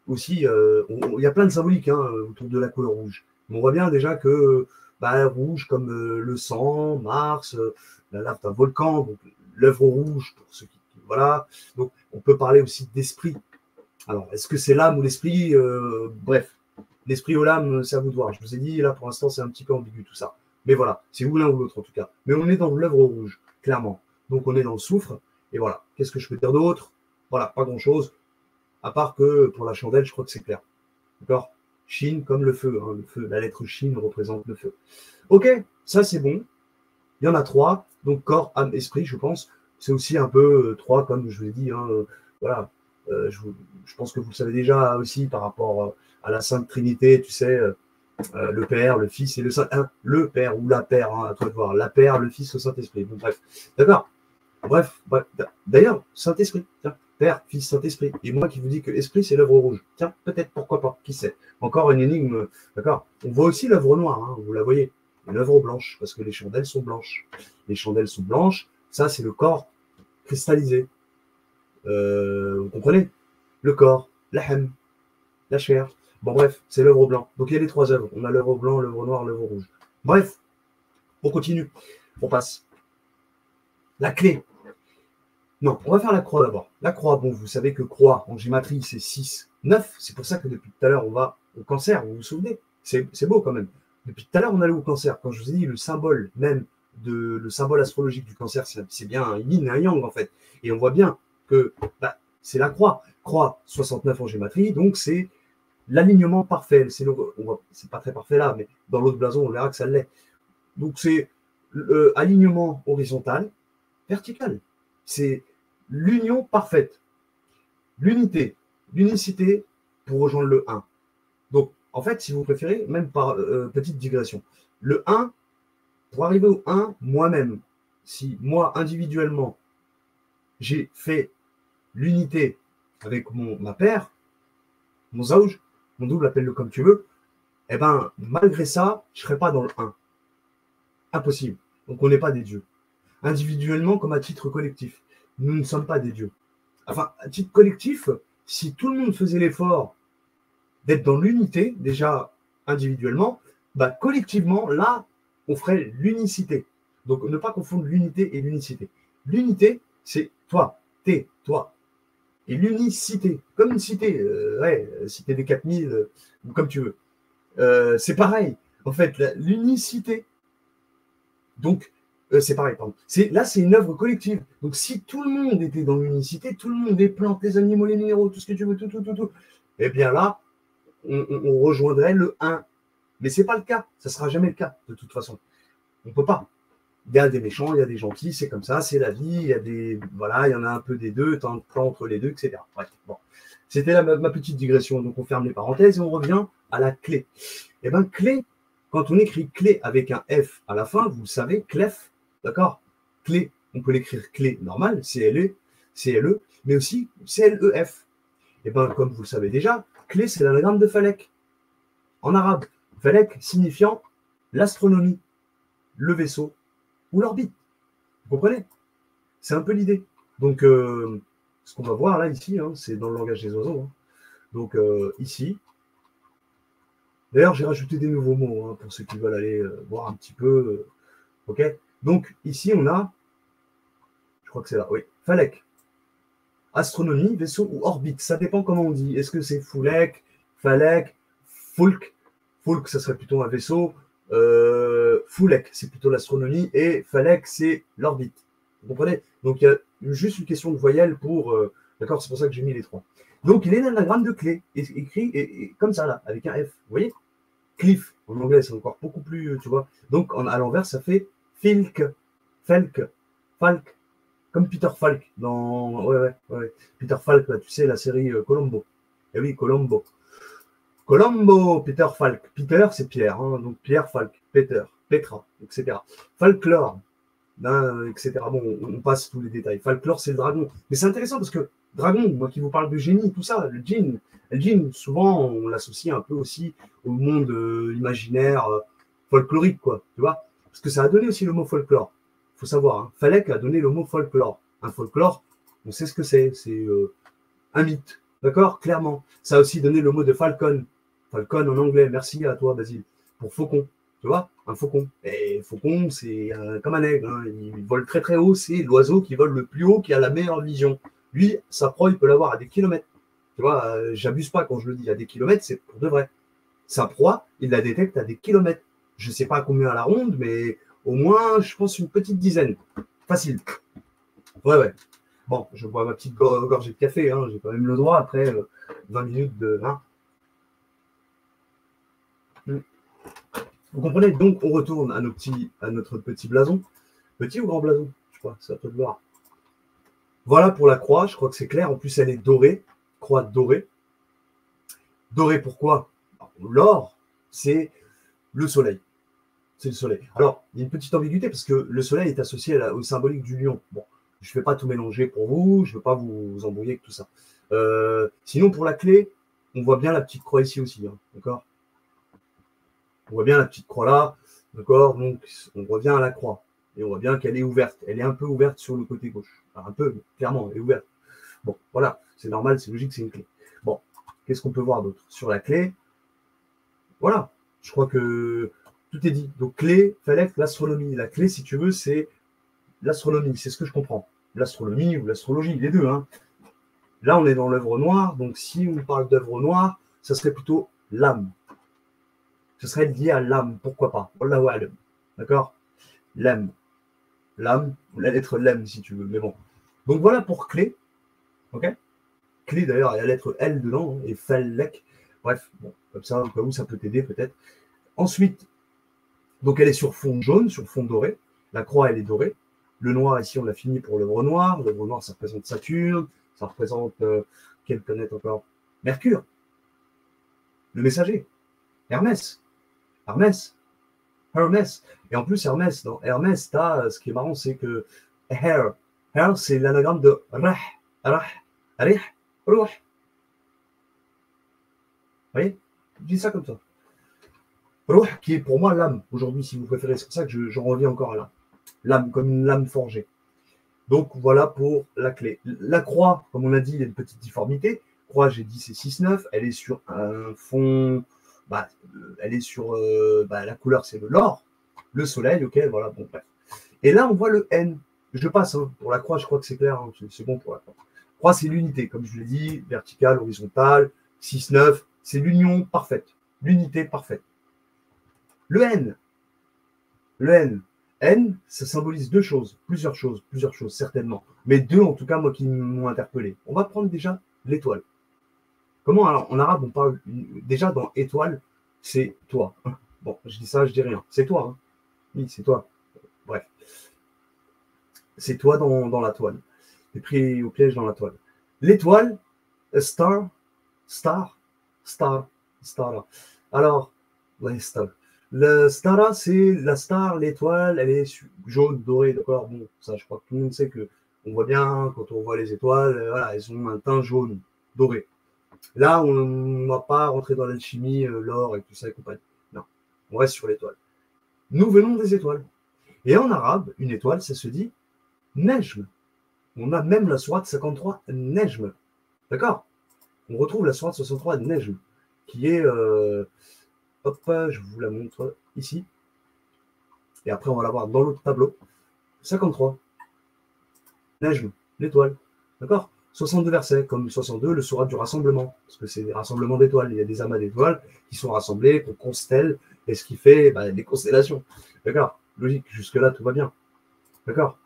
Aussi, il y a plein de symboliques hein, autour de la couleur rouge. Mais on voit bien déjà que rouge comme le sang, Mars, la lave d'un volcan, donc l'œuvre rouge pour ceux qui voilà, donc on peut parler aussi d'esprit. Alors, est-ce que c'est l'âme ou l'esprit? Bref, l'esprit ou l'âme, c'est à vous de voir. Je vous ai dit, là, pour l'instant, c'est un petit peu ambigu tout ça. Mais voilà, c'est ou l'un ou l'autre en tout cas. Mais on est dans l'œuvre rouge, clairement. Donc, on est dans le soufre. Et voilà, qu'est-ce que je peux dire d'autre? Voilà, pas grand-chose. À part que pour la chandelle, je crois que c'est clair. D'accord? Chine comme le feu, hein, le feu. La lettre Chine représente le feu. Ok, ça c'est bon. Il y en a 3. Donc, corps, âme, esprit, je pense. C'est aussi un peu 3, comme je vous l'ai dit. Hein, voilà. Je pense que vous le savez déjà aussi par rapport à la Sainte Trinité, tu sais, le Père, le Fils et le Saint. Le Père ou la Père, hein, à toi de voir. La Père, le Fils, le Saint-Esprit. Bon, bref. D'accord. Bref. D'ailleurs, Saint-Esprit, tiens, Père, Fils, Saint-Esprit. Et moi qui vous dis que esprit, c'est l'œuvre rouge. Tiens, peut-être, pourquoi pas, qui sait. Encore une énigme, d'accord. On voit aussi l'œuvre noire, hein, vous la voyez. L'œuvre blanche, parce que les chandelles sont blanches. Les chandelles sont blanches, ça, c'est le corps cristallisé. Vous comprenez? Le corps, la hem, la chair. Bon, bref, c'est l'œuvre blanc. Donc, il y a les trois œuvres. On a l'œuvre blanc, l'œuvre noire, l'œuvre rouge. Bref, on continue. On passe. La clé. Non, on va faire la croix d'abord. La croix, bon, vous savez que croix, en gématrie, c'est 6, 9. C'est pour ça que depuis tout à l'heure, on va au cancer, vous vous souvenez? C'est beau quand même. Depuis tout à l'heure, on allait au cancer. Quand je vous ai dit le symbole même, le symbole astrologique du cancer, c'est bien un yin et un yang en fait. Et on voit bien que c'est la croix. Croix 69 en gématrie, donc c'est l'alignement parfait. C'est pas très parfait là, mais dans l'autre blason, on verra que ça l'est. Donc c'est alignement horizontal, vertical. C'est l'union parfaite, l'unité, l'unicité pour rejoindre le 1. Donc, en fait, si vous préférez, même par petite digression, le 1, pour arriver au 1, moi-même, si moi, individuellement, j'ai fait l'unité avec ma paire, mon zauj, mon double, appelle-le comme tu veux, eh ben, malgré ça, je ne serai pas dans le 1. Impossible. Donc, on n'est pas des dieux. Individuellement comme à titre collectif. Nous ne sommes pas des dieux. Enfin, à titre collectif, si tout le monde faisait l'effort d'être dans l'unité, déjà individuellement, collectivement, là, on ferait l'unicité. Donc, ne pas confondre l'unité et l'unicité. L'unité, c'est toi, t'es, toi. Et l'unicité, comme une cité, cité des 4000, ou comme tu veux. C'est pareil. En fait, l'unicité. Donc, c'est pareil, pardon. Là, c'est une œuvre collective. Donc, si tout le monde était dans l'unicité, tout le monde, les plantes, les animaux, les minéraux, tout ce que tu veux, tout, eh bien là, on rejoindrait le 1. Mais ce n'est pas le cas. Ça ne sera jamais le cas, de toute façon. On ne peut pas. Il y a des méchants, il y a des gentils, c'est comme ça, c'est la vie. Il y a il y en a un peu des deux, tant de plans entre les deux, etc. Bref, bon. C'était ma petite digression. Donc, on ferme les parenthèses et on revient à la clé. Eh bien, clé, quand on écrit clé avec un F à la fin, vous le savez, clef, d'accord? Clé, on peut l'écrire clé normale, C-L-E, mais aussi C-L-E-F. Et bien, comme vous le savez déjà, clé, c'est l'anagramme de Falek, en arabe. Falek signifiant l'astronomie, le vaisseau ou l'orbite. Vous comprenez? C'est un peu l'idée. Donc, ce qu'on va voir là, ici, hein, c'est dans le langage des oiseaux. Hein. Donc, ici, d'ailleurs, j'ai rajouté des nouveaux mots hein, pour ceux qui veulent aller voir un petit peu. OK? Donc, ici, on a, je crois que c'est là, oui, Falek. Astronomie, vaisseau ou orbite. Ça dépend comment on dit. Est-ce que c'est Foulek, Falek, Fulk? Fulk, ça serait plutôt un vaisseau. Foulek, c'est plutôt l'astronomie. Et Falek, c'est l'orbite. Vous comprenez? Donc, il y a juste une question de voyelle pour... d'accord, c'est pour ça que j'ai mis les trois. Donc, il est l'anagramme de clé, écrit et comme ça, là, avec un F. Vous voyez? Cliff, en anglais, c'est encore beaucoup plus, tu vois. Donc, à l'envers, ça fait Filk, Felk, Falk, comme Peter Falk dans... Ouais. Peter Falk, là, tu sais, la série Colombo. Eh oui, Colombo. Colombo, Peter Falk. Peter, c'est Pierre, hein, donc Pierre Falk, Peter, Petra, etc. Falklore, etc. Bon, on passe tous les détails. Falklore, c'est le dragon. Mais c'est intéressant parce que dragon, moi qui vous parle de génie, tout ça, le djinn, souvent, on l'associe un peu aussi au monde imaginaire folklorique, quoi, tu vois. Parce que ça a donné aussi le mot folklore. Il faut savoir, hein. Falek a donné le mot folklore. Un folklore, on sait ce que c'est un mythe, d'accord, clairement. Ça a aussi donné le mot de falcon. Falcon en anglais, merci à toi, Basile, pour faucon. Tu vois, un faucon. Et faucon, c'est comme un aigle. Hein. Il vole très très haut. C'est l'oiseau qui vole le plus haut, qui a la meilleure vision. Lui, sa proie, il peut l'avoir à des kilomètres. Tu vois, j'abuse pas quand je le dis à des kilomètres, c'est pour de vrai. Sa proie, il la détecte à des kilomètres. Je ne sais pas combien à la ronde, mais au moins, je pense, une petite dizaine. Facile. Ouais. Bon, je bois ma petite gorgée de café. Hein. J'ai quand même le droit après 20 minutes de... Hein. Vous comprenez? Donc, on retourne à notre petit blason. Petit ou grand blason? Je crois, c'est à toi de voir. Voilà pour la croix, je crois que c'est clair. En plus, elle est dorée. Croix dorée. Dorée, pourquoi? L'or, c'est le soleil. C'est le soleil. Alors, il y a une petite ambiguïté parce que le soleil est associé au symbolique du lion. Bon, Je ne vais pas tout mélanger pour vous, je ne veux pas vous embrouiller avec tout ça. Sinon, pour la clé, on voit bien la petite croix ici aussi, hein, d'accord? On voit bien la petite croix là, d'accord? Donc, on revient à la croix. Et on voit bien qu'elle est ouverte. Elle est un peu ouverte sur le côté gauche. Enfin, un peu, mais clairement, elle est ouverte. Bon, voilà, c'est normal, c'est logique, c'est une clé. Bon, qu'est-ce qu'on peut voir d'autre? Sur la clé, voilà, je crois que tout est dit. Donc, clé, Falek, l'astronomie. La clé, si tu veux, c'est l'astronomie, c'est ce que je comprends. L'astronomie ou l'astrologie, les deux, hein. Là, on est dans l'œuvre noire, donc si on parle d'œuvre noire, ça serait plutôt l'âme. Ce serait lié à l'âme, pourquoi pas. Wallahu a'lam. D'accord? L'âme. L'âme, ou la lettre l'âme, si tu veux, mais bon. Donc voilà pour clé. Ok? Clé, d'ailleurs, il y a la lettre L dedans, et Fallek. Bref, bon, comme ça, au cas où ça peut t'aider peut-être. Ensuite, donc elle est sur fond jaune, sur fond doré. La croix, elle est dorée. Le noir, ici, on l'a fini pour l'œuvre noire. L'œuvre noire, ça représente Saturne. Ça représente quelle planète encore? Mercure. Le messager. Hermès. Hermès. Hermès. Et en plus, Hermès, dans Hermès, ce qui est marrant, c'est que Her, c'est l'anagramme de Rah, Rah, Rih, Ruh. Vous voyez? Je dis ça comme ça. Ruh, qui est pour moi l'âme, aujourd'hui, si vous préférez. C'est pour ça que j'en reviens encore à l'âme. L'âme, comme une lame forgée. Donc, voilà pour la clé. La croix, comme on a dit, il y a une petite difformité. Croix, j'ai dit, c'est 6-9. Elle est sur un fond... elle est sur... la couleur, c'est l'or. Le soleil, ok, voilà, bon, bref. Et là, on voit le N. Je passe, hein. Pour la croix, je crois que c'est clair, hein. C'est bon pour la croix. Croix, c'est l'unité, comme je l'ai dit, verticale, horizontale, 6-9, c'est l'union parfaite, l'unité parfaite. Le N, N, ça symbolise plusieurs choses, certainement. Mais deux, en tout cas, moi, qui m'ont interpellé. On va prendre déjà l'étoile. Comment, alors, en arabe, on parle, déjà, dans étoile, c'est toi. Bon, je dis ça, je dis rien. C'est toi, hein. Oui, c'est toi. Bref. C'est toi dans la toile. T'es pris au piège dans la toile. L'étoile, star. Alors, ouais, star. Le stara, c'est la star, l'étoile, elle est jaune, dorée, d'accord? Bon, ça, je crois que tout le monde sait que on voit bien, quand on voit les étoiles, voilà, elles ont un teint jaune, doré. Là, on ne va pas rentrer dans l'alchimie, l'or et tout ça et compagnie. Non, on reste sur l'étoile. Nous venons des étoiles. Et en arabe, une étoile, ça se dit Nejm. On a même la sourate 53 Nejm. D'accord? On retrouve la sourate 63 Nejm, qui est, hop, je vous la montre ici. Et après, on va la voir dans l'autre tableau. 53. Nejm, l'étoile. D'accord? 62 versets, comme 62, le sourate du rassemblement. Parce que c'est des rassemblements d'étoiles. Il y a des amas d'étoiles qui sont rassemblés, qu'on constelle, et ce qui fait des constellations. D'accord? Logique, jusque-là, tout va bien. D'accord?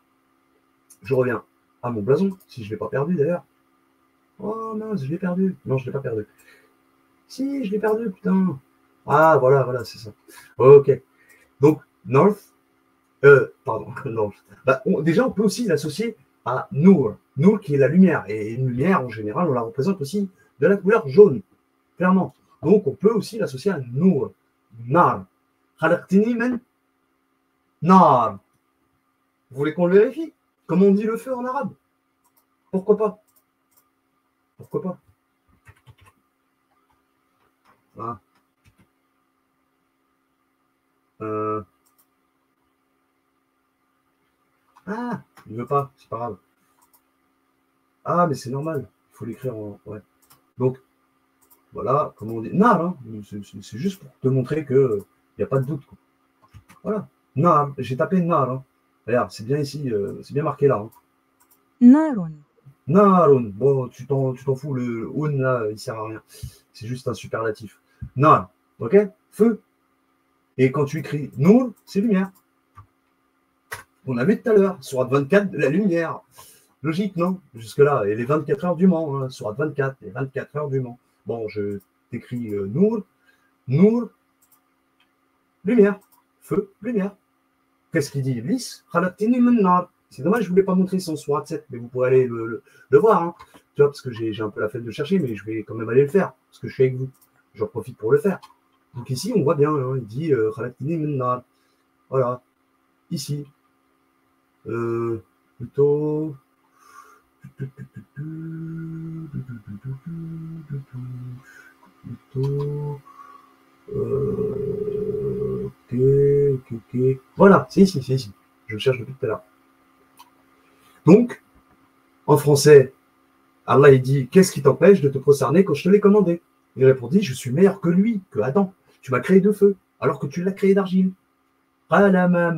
Je reviens à mon blason, si je ne l'ai pas perdu d'ailleurs. Oh mince, je l'ai perdu. Non, je ne l'ai pas perdu. Si, je l'ai perdu, putain. Ah, voilà, c'est ça. Ok. Donc, North, North. Déjà, on peut aussi l'associer à Nour. Nour qui est la lumière. Et une lumière, en général, on la représente aussi de la couleur jaune. Clairement. Donc, on peut aussi l'associer à Nour. Nar. Khalaqtini men Nar. Vous voulez qu'on le vérifie? Comment on dit le feu en arabe? Pourquoi pas? Pourquoi pas? Voilà. Ah, il veut pas, c'est pas grave. Ah, mais c'est normal, il faut l'écrire en... Ouais. Donc, voilà, comment on dit? Nar, hein. C'est juste pour te montrer qu'il n'y a pas de doute, quoi. Voilà, Nar, j'ai tapé Nar, hein. Regarde, c'est bien ici, c'est bien marqué là. Hein. Narun. Narun, bon, tu t'en fous, le un là, il sert à rien. C'est juste un superlatif. Nar, ok? Feu. Et quand tu écris Nour, c'est lumière. On a vu tout à l'heure, sourate 24 de la lumière. Logique, non? Jusque-là, et les 24 heures du Mans, hein, sourate 24, les 24 heures du Mans. Bon, je t'écris Nour, lumière, feu, lumière. Qu'est-ce qu'il dit, Iblis? C'est dommage, je ne voulais pas montrer son sourate 7, mais vous pourrez aller le voir. Hein. Tu vois, parce que j'ai un peu la flemme de le chercher, mais je vais quand même aller le faire, parce que je suis avec vous. J'en profite pour le faire. Donc ici, on voit bien, hein, il dit voilà, ici. Plutôt Ok. Voilà, c'est ici, c'est ici. Je le cherche depuis tout à l'heure. Donc, en français, Allah il dit, qu'est-ce qui t'empêche de te prosterner quand je te l'ai commandé? Il répondit, je suis meilleur que lui, que Adam. Tu m'as créé de feu, alors que tu l'as créé d'argile. قال ما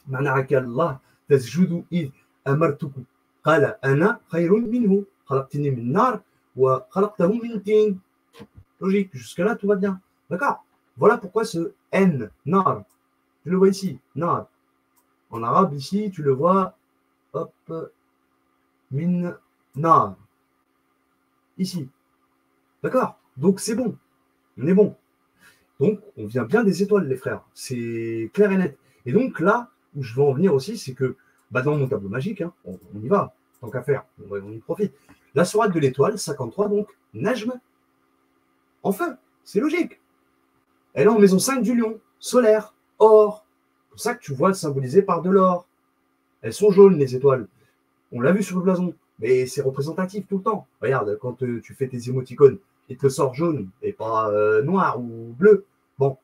منعك الله تسجد إذ أمرتك قال أنا خير منه خلقتني من نار وخلقته من طين. Logique, jusque-là tout va bien. D'accord. Voilà pourquoi ce N, nar, tu le vois ici, nar. En arabe, ici, tu le vois, hop, min, nar. Ici. D'accord. Donc c'est bon. On est bon. Donc, on vient bien des étoiles, les frères. C'est clair et net. Et donc, là où je veux en venir aussi, c'est que bah, dans mon tableau magique, hein, on y va, tant qu'à faire, on y profite. La sourate de l'étoile, 53, donc, Najm, enfin, c'est logique. Elle est en maison 5 du lion, solaire, or. C'est pour ça que tu vois symbolisé par de l'or. Elles sont jaunes, les étoiles. On l'a vu sur le blason, mais c'est représentatif tout le temps. Regarde, quand tu fais tes émoticônes, il te sort jaune et pas noir ou bleu. Bon,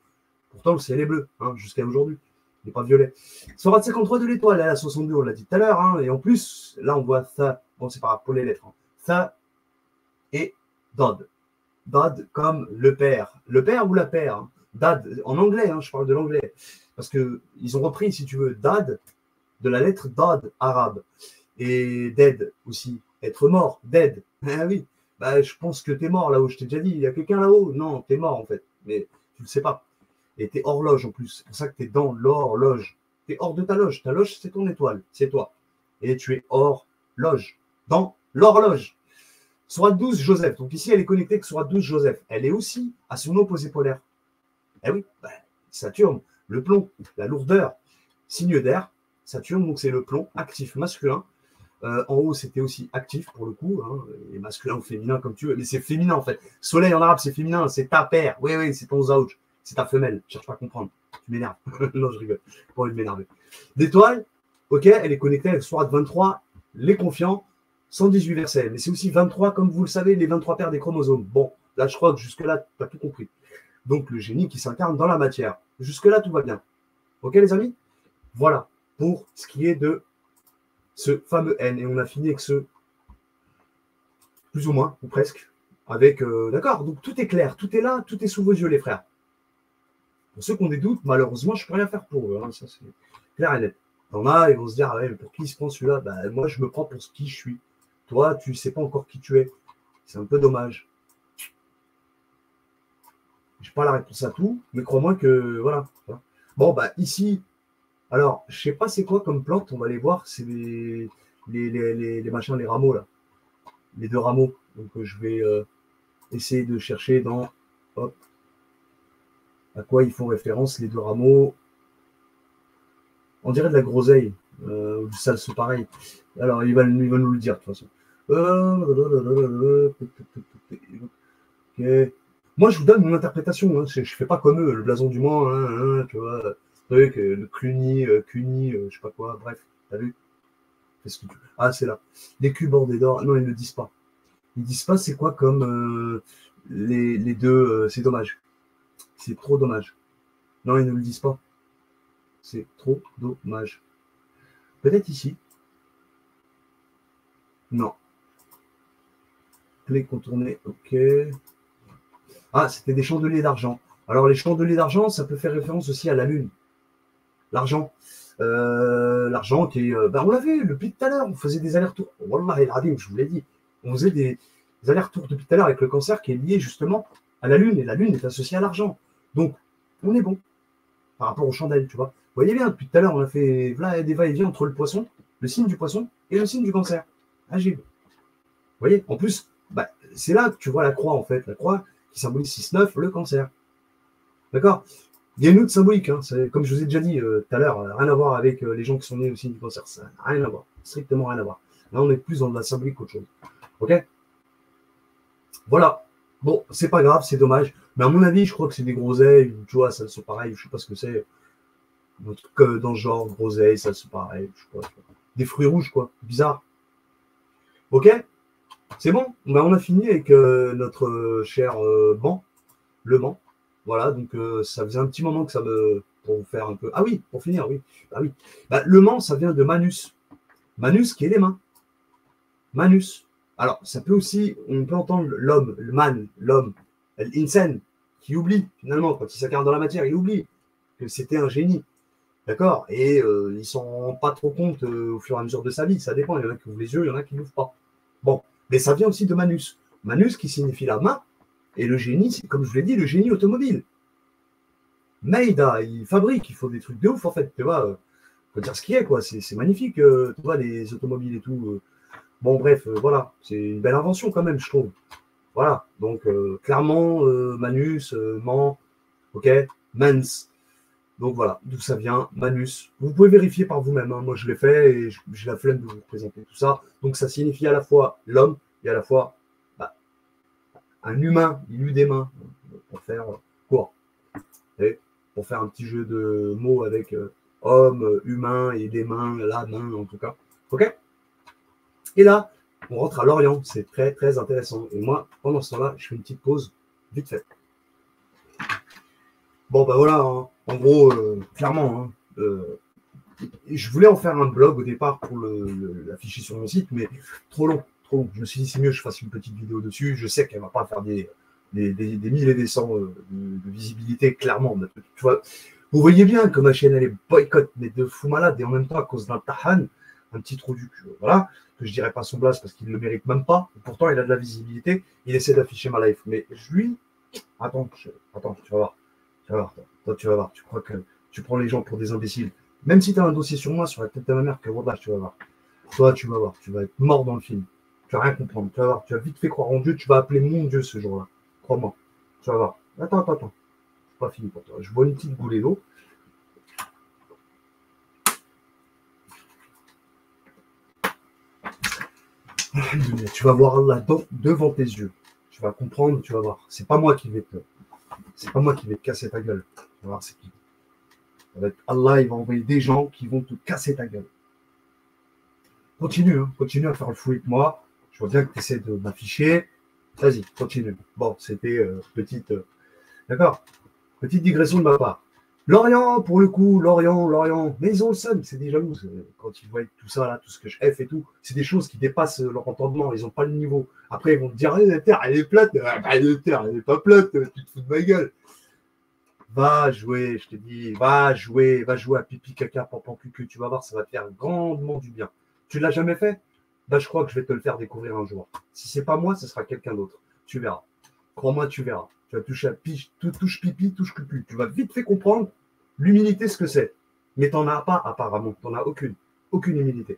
pourtant le ciel est bleu, hein, jusqu'à aujourd'hui. Il n'est pas violet. Sourate 53 de l'étoile, elle a 62, on l'a dit tout à l'heure. Hein, et en plus, là, on voit ça. Bon, c'est pas grave pour les lettres. Hein. Ça et Dod. Dod comme le père. Le père ou la père. Hein. Dad, en anglais, hein, je parle de l'anglais. Parce qu'ils ont repris, si tu veux, Dad de la lettre Dod arabe. Et dead aussi. Être mort, dead. Ah oui. Bah, je pense que t'es mort là-haut. Je t'ai déjà dit, il y a quelqu'un là-haut. Non, t'es mort en fait. Mais tu le sais pas. Et t'es horloge en plus. C'est pour ça que t'es dans l'horloge. T'es hors de ta loge. Ta loge, c'est ton étoile. C'est toi. Et tu es hors loge. Dans l'horloge. Sourate 12, Joseph. Donc ici, elle est connectée avec Sourate 12, Joseph. Elle est aussi à son opposé polaire. Eh oui, bah, Saturne, le plomb, la lourdeur, signe d'air. Saturne, donc c'est le plomb actif masculin. En haut, c'était aussi actif pour le coup, hein, et masculin ou féminin comme tu veux, mais c'est féminin en fait. Soleil en arabe, c'est féminin, c'est ta paire. Oui, oui, c'est ton zauj, c'est ta femelle. Je cherche pas à comprendre. Tu m'énerves. Non, je rigole. Pas envie de m'énerver. L'étoile, ok, elle est connectée avec Sourate 23, les confiants, 118 versets. Mais c'est aussi 23, comme vous le savez, les 23 paires des chromosomes. Bon, là, je crois que jusque-là, tu as tout compris. Donc, le génie qui s'incarne dans la matière. Jusque-là, tout va bien. Ok, les amis? Voilà pour ce qui est de ce fameux N. Et on a fini avec ce, plus ou moins, ou presque, avec, d'accord, donc tout est clair, tout est là, tout est sous vos yeux, les frères. Pour ceux qui ont des doutes, malheureusement, je ne peux rien faire pour eux, hein, ça c'est clair et net. T'en as, ils vont se dire, ah ouais, mais pour qui il se prend celui-là? Bah, moi, je me prends pour qui je suis. Toi, tu ne sais pas encore qui tu es. C'est un peu dommage. Je n'ai pas la réponse à tout, mais crois-moi que, voilà. Bon, bah, ici, alors, je ne sais pas c'est quoi comme plante, on va aller voir, c'est les machins, les rameaux, là. Les deux rameaux. Donc, je vais essayer de chercher dans, hop, à quoi ils font référence, les deux rameaux. On dirait de la groseille, ou du salse pareil. Alors, il va nous le dire, de toute façon. Okay. Moi, je vous donne mon interprétation. Hein. Je ne fais pas comme eux, le blason du Mans, tu vois, truc, le Cluny, je sais pas quoi, bref, t'as vu? Ah, c'est là. Les cubes bordés d'or. Non, ils ne le disent pas. Ils disent pas c'est quoi comme les deux. C'est dommage. C'est trop dommage. Non, ils ne le disent pas. C'est trop dommage. Peut-être ici. Non. Clé contournée, ok. Ah, c'était des chandeliers d'argent. Alors, les chandeliers d'argent, ça peut faire référence aussi à la lune. L'argent. L'argent qui est. On l'avait depuis tout à l'heure. On faisait des allers-retours. Wallah el Adim, je vous l'ai dit. On faisait des allers-retours depuis tout à l'heure avec le cancer qui est lié justement à la lune. Et la lune est associée à l'argent. Donc, on est bon par rapport aux chandelles, tu vois. Vous voyez bien, depuis tout à l'heure, on a fait des va-et-vient entre le poisson, le signe du poisson et le signe du cancer. Agile. Vous voyez, en plus, c'est là que tu vois la croix, en fait. La croix qui symbolise 6-9, le cancer. D'accord? Il y a une autre symbolique, hein, comme je vous ai déjà dit tout à l'heure, rien à voir avec les gens qui sont nés au signe du cancer. Ça n'a rien à voir. Strictement rien à voir. Là, on est plus dans de la symbolique qu'autre chose. Ok? Voilà. Bon, c'est pas grave, c'est dommage. Mais à mon avis, je crois que c'est des groseilles, tu vois, ça c'est pareil, je sais pas ce que c'est. Un truc dans ce genre, groseilles, ça c'est pareil, je sais pas. Des fruits rouges, quoi. Bizarre. Ok? C'est bon? Ben, on a fini avec notre cher banc, le Mans. Voilà, donc ça faisait un petit moment que ça me. Pour vous faire un peu. Ah oui, pour finir, oui. Ah oui. Bah, le Mans, ça vient de Manus. Manus qui est les mains. Manus. Alors, ça peut aussi. On peut entendre l'homme, le man, l'homme, l'insen, qui oublie, finalement, quand il s'incarne dans la matière, il oublie que c'était un génie. D'accord? Et il ne s'en rend pas trop compte au fur et à mesure de sa vie. Ça dépend. Il y en a qui ouvrent les yeux, il y en a qui n'ouvrent pas. Bon. Mais ça vient aussi de Manus. Manus qui signifie la main. Et le génie, c'est comme je vous l'ai dit, le génie automobile. Maïda, il fabrique, il faut des trucs de ouf en fait, tu vois. Faut dire ce qu'il y a, quoi. C'est magnifique, tu vois, les automobiles et tout. Bon, bref, voilà. C'est une belle invention quand même, je trouve. Voilà. Donc, clairement, Manus, Man, ok, Mans. Donc voilà, d'où ça vient, Manus. Vous pouvez vérifier par vous-même. Hein. Moi, je l'ai fait et j'ai la flemme de vous présenter tout ça. Donc, ça signifie à la fois l'homme et à la fois bah, un humain. Il eut des mains pour faire quoi? Et pour faire un petit jeu de mots avec homme, humain et des mains, la main en tout cas. Ok? Et là, on rentre à Lorient. C'est très très intéressant. Et moi, pendant ce temps-là, je fais une petite pause vite fait. Bon, ben voilà, hein. En gros, clairement, hein, je voulais en faire un blog au départ pour l'afficher sur mon site, mais trop long, trop long. Je me suis dit, c'est mieux que je fasse une petite vidéo dessus. Je sais qu'elle ne va pas faire des milliers et des cents de visibilité, clairement. Tu vois, vous voyez bien que ma chaîne, elle est boycott, mais de fou malade, et en même temps, à cause d'un Tahan, un petit trou du cul, voilà, que je dirais pas son blase parce qu'il ne le mérite même pas. Et pourtant, il a de la visibilité, il essaie d'afficher ma life. Mais lui, attends, tu vas voir. Tu vas voir, toi, tu vas voir. Tu crois que tu prends les gens pour des imbéciles. Même si tu as un dossier sur moi, sur la tête de ma mère, que voilà, tu vas voir. Toi, tu vas voir. Tu vas être mort dans le film. Tu vas rien comprendre. Tu vas voir. Tu vas vite fait croire en Dieu. Tu vas appeler mon Dieu ce jour-là. Crois-moi. Tu vas voir. Attends. C'est pas fini pour toi. Je bois une petite goulée d'eau. Tu vas voir Allah devant tes yeux. Tu vas comprendre. Tu vas voir. C'est pas moi qui vais te casser ta gueule. Tu vas voir, c'est qui. Allah, il va envoyer des gens qui vont te casser ta gueule. Continue à faire le fou avec moi. Je vois bien que tu essaies de m'afficher. Vas-y, continue. Bon, c'était petite. D'accord? Petite digression de ma part. Lorient, pour le coup, Lorient. Mais ils ont le seum, c'est des jaloux. Quand ils voient tout ça, là, tout ce que je F et tout, c'est des choses qui dépassent leur entendement. Ils n'ont pas le niveau. Après, ils vont te dire, la terre, elle est plate. La terre, elle n'est pas plate. Tu te fous de ma gueule. Va jouer, je te dis, va jouer à pipi, caca, pampan, cucu, tu vas voir, ça va te faire grandement du bien. Tu ne l'as jamais fait? Bah, je crois que je vais te le faire découvrir un jour. Si c'est pas moi, ce sera quelqu'un d'autre. Tu verras. Crois-moi, tu verras. Tu vas toucher à touche pipi, touche cucu. Tu vas vite fait comprendre l'humilité, ce que c'est. Mais tu n'en as pas, apparemment. Tu n'en as aucune. Aucune humilité.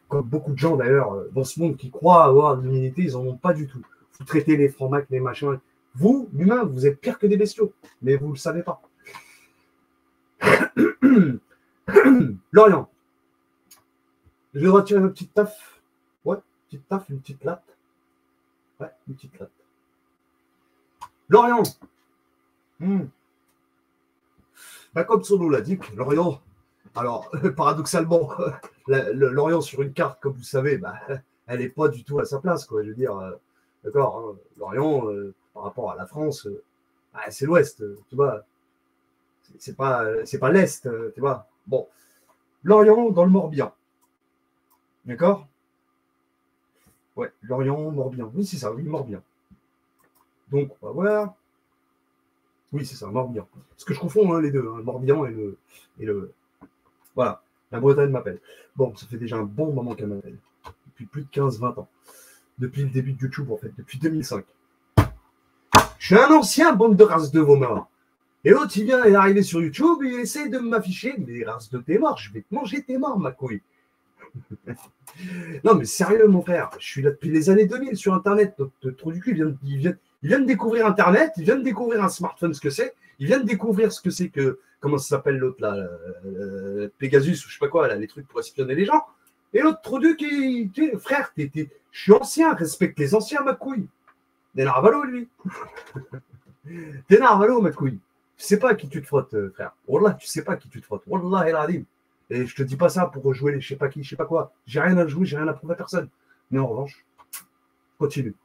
Comme beaucoup de gens, d'ailleurs, dans ce monde qui croient avoir de l'humilité, ils n'en ont pas du tout. Vous traitez les francs-macs, les machins. Vous, l'humain, vous êtes pire que des bestiaux, mais vous ne le savez pas. Lorient. Je vais retirer une petite taf. Ouais, petite taf, une petite latte. Ouais, une petite latte. Lorient. Bah, comme son nom l'indique, Lorient. Alors, paradoxalement, Lorient sur une carte, comme vous savez, bah, elle n'est pas du tout à sa place, quoi. Je veux dire, d'accord, hein, Lorient, par rapport à la France, bah, c'est l'Ouest, tu vois. C'est pas l'Est, tu vois. Bon, Lorient dans le Morbihan. D'accord? Ouais, Lorient, Morbihan. Oui, c'est ça, oui, Morbihan. Donc, on va voir. Oui, c'est ça, Morbihan. Parce que je confonds les deux, hein, Morbihan et le. Voilà, la Bretagne m'appelle. Bon, ça fait déjà un bon moment qu'elle m'appelle. Depuis plus de 15-20 ans. Depuis le début de YouTube, en fait, depuis 2005. Je suis un ancien, bande de races de vos morts. Et l'autre, il est arrivé sur YouTube, il essaie de m'afficher, mais races de tes morts, je vais te manger tes morts, ma couille. Non, mais sérieux, mon frère, je suis là depuis les années 2000 sur Internet. Trop du cul, il vient de découvrir Internet, il vient de découvrir un smartphone, ce que c'est. Il vient de découvrir ce que c'est que, comment ça s'appelle l'autre là, Pegasus ou je sais pas quoi, là, les trucs pour espionner les gens. Et l'autre trop du frère, je suis ancien, respecte les anciens, ma couille. T'es Narvalo, lui. T'es Narvalo, ma couille. Tu sais pas à qui tu te frottes, frère. Wallah, tu sais pas à qui tu te frottes. Wallah, el adim. Et je te dis pas ça pour jouer les je sais pas qui, je sais pas quoi. J'ai rien à jouer, j'ai rien à prouver à personne. Mais en revanche, Continue.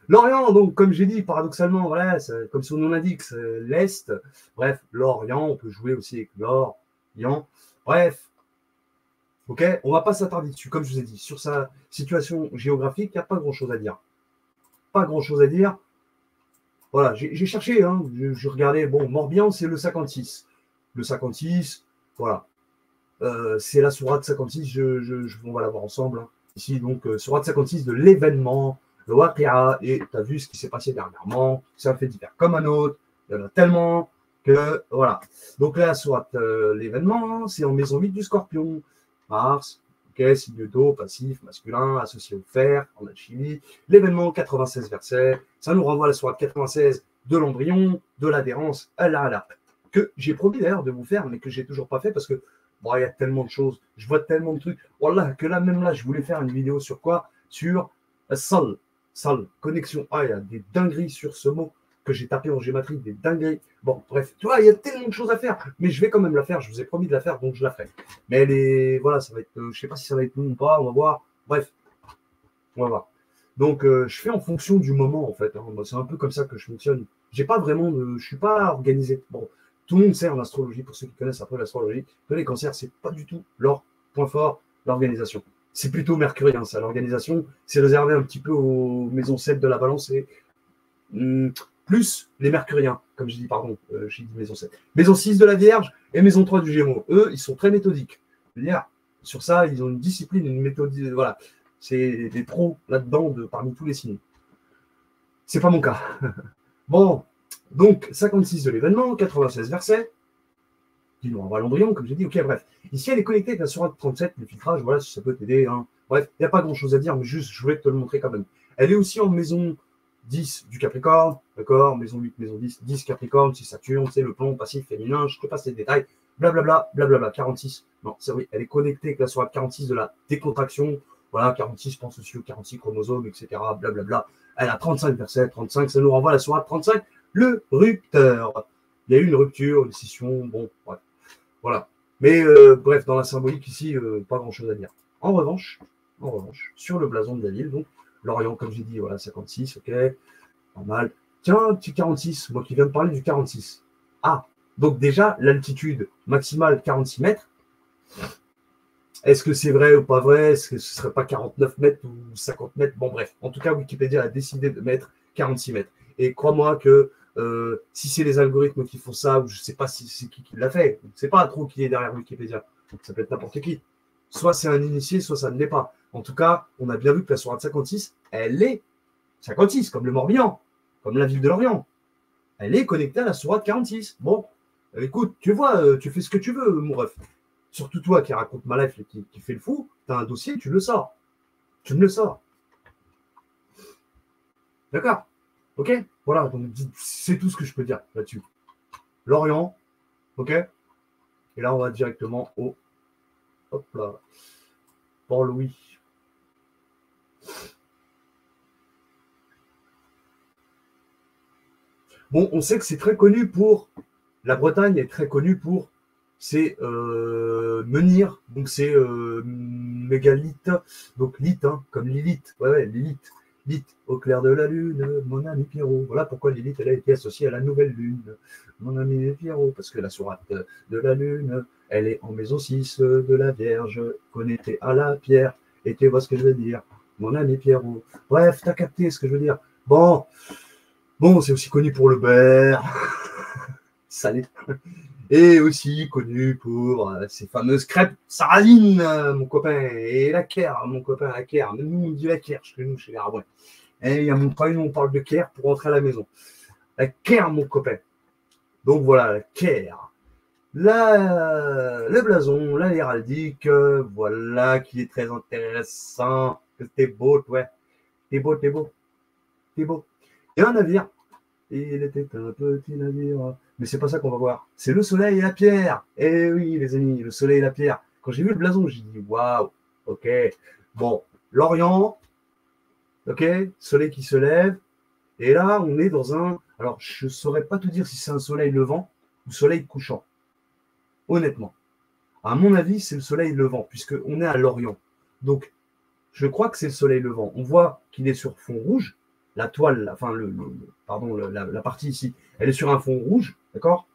L'Orient, donc, comme j'ai dit, paradoxalement, voilà, comme son nom l'indique, c'est l'Est. Bref, l'Orient, on peut jouer aussi avec l'Orient. Bref, ok, on va pas s'attarder dessus. Comme je vous ai dit, sur sa situation géographique, il n'y a pas grand-chose à dire. Pas grand-chose à dire. Voilà, j'ai cherché, hein, je regardais, bon, Morbihan, c'est le 56. Le 56, voilà. C'est la sourate 56, on va la voir ensemble. Hein. Ici, donc, sourate 56 de l'événement, le Waqi'a, et tu as vu ce qui s'est passé dernièrement, c'est un fait divers comme un autre, il y en a tellement que, voilà. Donc là, sourate l'événement, c'est en maison 8 du Scorpion, Mars, ok, signe d'eau, passif, masculin, associé au fer, en alchimie, l'événement 96 versets, ça nous renvoie à la sourate 96 de l'embryon, de l'adhérence, que j'ai promis d'ailleurs de vous faire, mais que j'ai toujours pas fait parce que bon, il y a tellement de choses, je vois tellement de trucs. Voilà, que là, même là, je voulais faire une vidéo sur quoi? Sur Sol, connexion. Ah, il y a des dingueries sur ce mot que j'ai tapé en gématrie, des dingueries. Bon, bref, tu vois, il y a tellement de choses à faire, mais je vais quand même la faire. Je vous ai promis de la faire, donc je la ferai. Mais elle est, voilà, ça va être, je sais pas si ça va être long ou pas, on va voir. Bref, on va voir. Donc, je fais en fonction du moment, en fait. Hein. C'est un peu comme ça que je fonctionne. J'ai pas vraiment de, je suis pas organisé. Bon, tout le monde sait en astrologie, pour ceux qui connaissent un peu l'astrologie, que les cancers, c'est pas du tout leur point fort, l'organisation. C'est plutôt mercurien, ça. L'organisation, c'est réservé un petit peu aux maisons 7 de la balance et plus les mercuriens, comme j'ai dit, pardon, j'ai dit maison 7. Maison 6 de la Vierge et maison 3 du Gémeaux. Eux, ils sont très méthodiques. Je veux dire, sur ça, ils ont une discipline, une méthode. Voilà. C'est des pros là-dedans parmi tous les signes. C'est pas mon cas. Bon, donc 56 de l'événement, 96 versets, qui nous renvoie à l'embryon, comme j'ai dit, ok, bref. Ici, elle est connectée avec la sourate 37, le filtrage, voilà, si ça peut t'aider. Hein. Bref, il n'y a pas grand-chose à dire, mais juste, je voulais te le montrer quand même. Elle est aussi en maison 10 du Capricorne, d'accord, maison 8, maison 10, 10 Capricorne, c'est Saturne, c'est le plomb passif féminin, je te passe les détails, blablabla, 46. Non, c'est vrai, elle est connectée avec la sourate 46 de la décontraction, voilà, 46, pense aussi aux 46 chromosomes, etc., blablabla. Elle a 35 versets, 35, ça nous renvoie à la sourate 35, le rupteur. Il y a eu une rupture, une scission, bon, bref. Voilà. Mais bref, dans la symbolique ici, pas grand-chose à dire. En revanche, sur le blason de la ville, donc l'Orient, comme j'ai dit, voilà, 56, ok, pas mal. Tiens, un petit 46, moi qui viens de parler du 46. Ah, donc déjà, l'altitude maximale, 46 mètres. Est-ce que c'est vrai ou pas vrai? Est-ce que ce ne serait pas 49 mètres ou 50 mètres? Bon, bref. En tout cas, Wikipédia a décidé de mettre 46 mètres. Et crois-moi que si c'est les algorithmes qui font ça, ou je ne sais pas si c'est qui l'a fait, je ne sais pas trop qui est derrière Wikipédia. Ça peut être n'importe qui. Soit c'est un initié, soit ça ne l'est pas. En tout cas, on a bien vu que la sourate 56, elle est 56, comme le Morbihan, comme la ville de Lorient. Elle est connectée à la sourate 46. Bon, écoute, tu vois, tu fais ce que tu veux, mon ref. Surtout toi qui raconte ma life et qui fait le fou, tu as un dossier, tu le sors. Tu me le sors. D'accord? Ok? Voilà, donc c'est tout ce que je peux dire là-dessus. Lorient, ok? Et là, on va directement au. Hop là. Port-Louis. Bon, on sait que c'est très connu pour. La Bretagne est très connue pour ses menhirs. Donc, c'est mégalithes. Donc, Lith, hein, comme Lilith. Ouais, Lilith. Lilith, au clair de la lune, mon ami Pierrot. Voilà pourquoi Lilith, elle a été associée à la nouvelle lune. Mon ami Pierrot, parce que la sourate de la lune, elle est en maison 6 de la Vierge, connectée à la pierre. Et tu vois ce que je veux dire, mon ami Pierrot. Bref, t'as capté ce que je veux dire. Bon, c'est aussi connu pour le beurre. Salé. Et aussi connu pour ces fameuses crêpes sarrasines, mon copain, et la Caire, mon copain, la Caire. Nous, on dit la Caire chez nous, chez les Arabouins. Et il y a mon frère, on parle de Caire pour rentrer à la maison. La Caire, mon copain. Donc voilà, la Caire. Le blason, la héraldique, voilà, qui est très intéressant. T'es beau, ouais. T'es beau. Il y a un navire. Il était un petit navire. Mais c'est pas ça qu'on va voir. C'est le soleil et la pierre. Eh oui, les amis, le soleil et la pierre. Quand j'ai vu le blason, j'ai dit waouh, ok. Bon, l'Orient, ok, soleil qui se lève. Et là, on est dans un. Alors, je ne saurais pas te dire si c'est un soleil levant ou soleil couchant. Honnêtement. À mon avis, c'est le soleil levant, puisqu'on est à l'Orient. Donc, je crois que c'est le soleil levant. On voit qu'il est sur fond rouge. La toile, enfin, pardon, la partie ici, elle est sur un fond rouge, d'accord?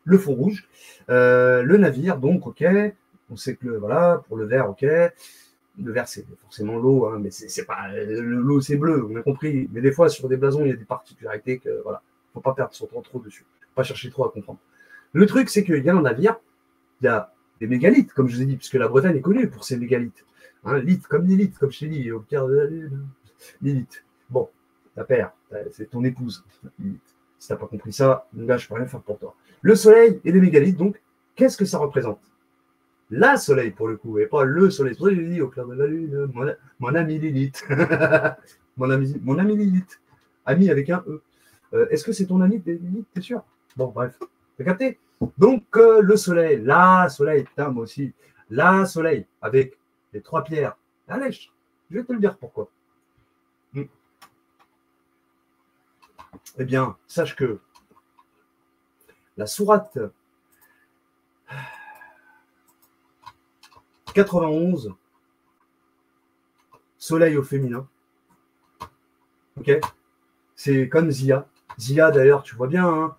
Le fond rouge. Le navire, donc, ok. On sait que, voilà, pour le vert, ok. Le vert, c'est forcément l'eau, hein, mais c'est pas. L'eau, c'est bleu, on a compris. Mais des fois, sur des blasons, il y a des particularités que, voilà, faut pas perdre son temps trop dessus. Faut pas chercher trop à comprendre. Le truc, c'est qu'il y a un navire, il y a des mégalithes, comme je vous ai dit, puisque la Bretagne est connue pour ses mégalithes. Hein, Lilith, comme Lilith, comme je t'ai dit, au cœur de la lune. Lilith. Bon, ta paire, c'est ton épouse, Lilith. Si t'as pas compris ça, mon gars, je peux rien faire pour toi. Le soleil et les mégalithes, donc, qu'est-ce que ça représente? La soleil, pour le coup, et pas le soleil. C'est pour ça que je dis au clair de la lune, mon ami Lilith. mon ami Lilith. Ami avec un E. Est-ce que c'est ton ami Lilith, t'es sûr? Bon, bref. T'as capté? Donc, le soleil, la soleil, putain, moi aussi. La soleil, avec les trois pierres. Allez, je vais te le dire pourquoi. Eh bien, sache que la sourate 91, soleil au féminin, ok, c'est comme Zia. Zia, d'ailleurs, tu vois bien, hein,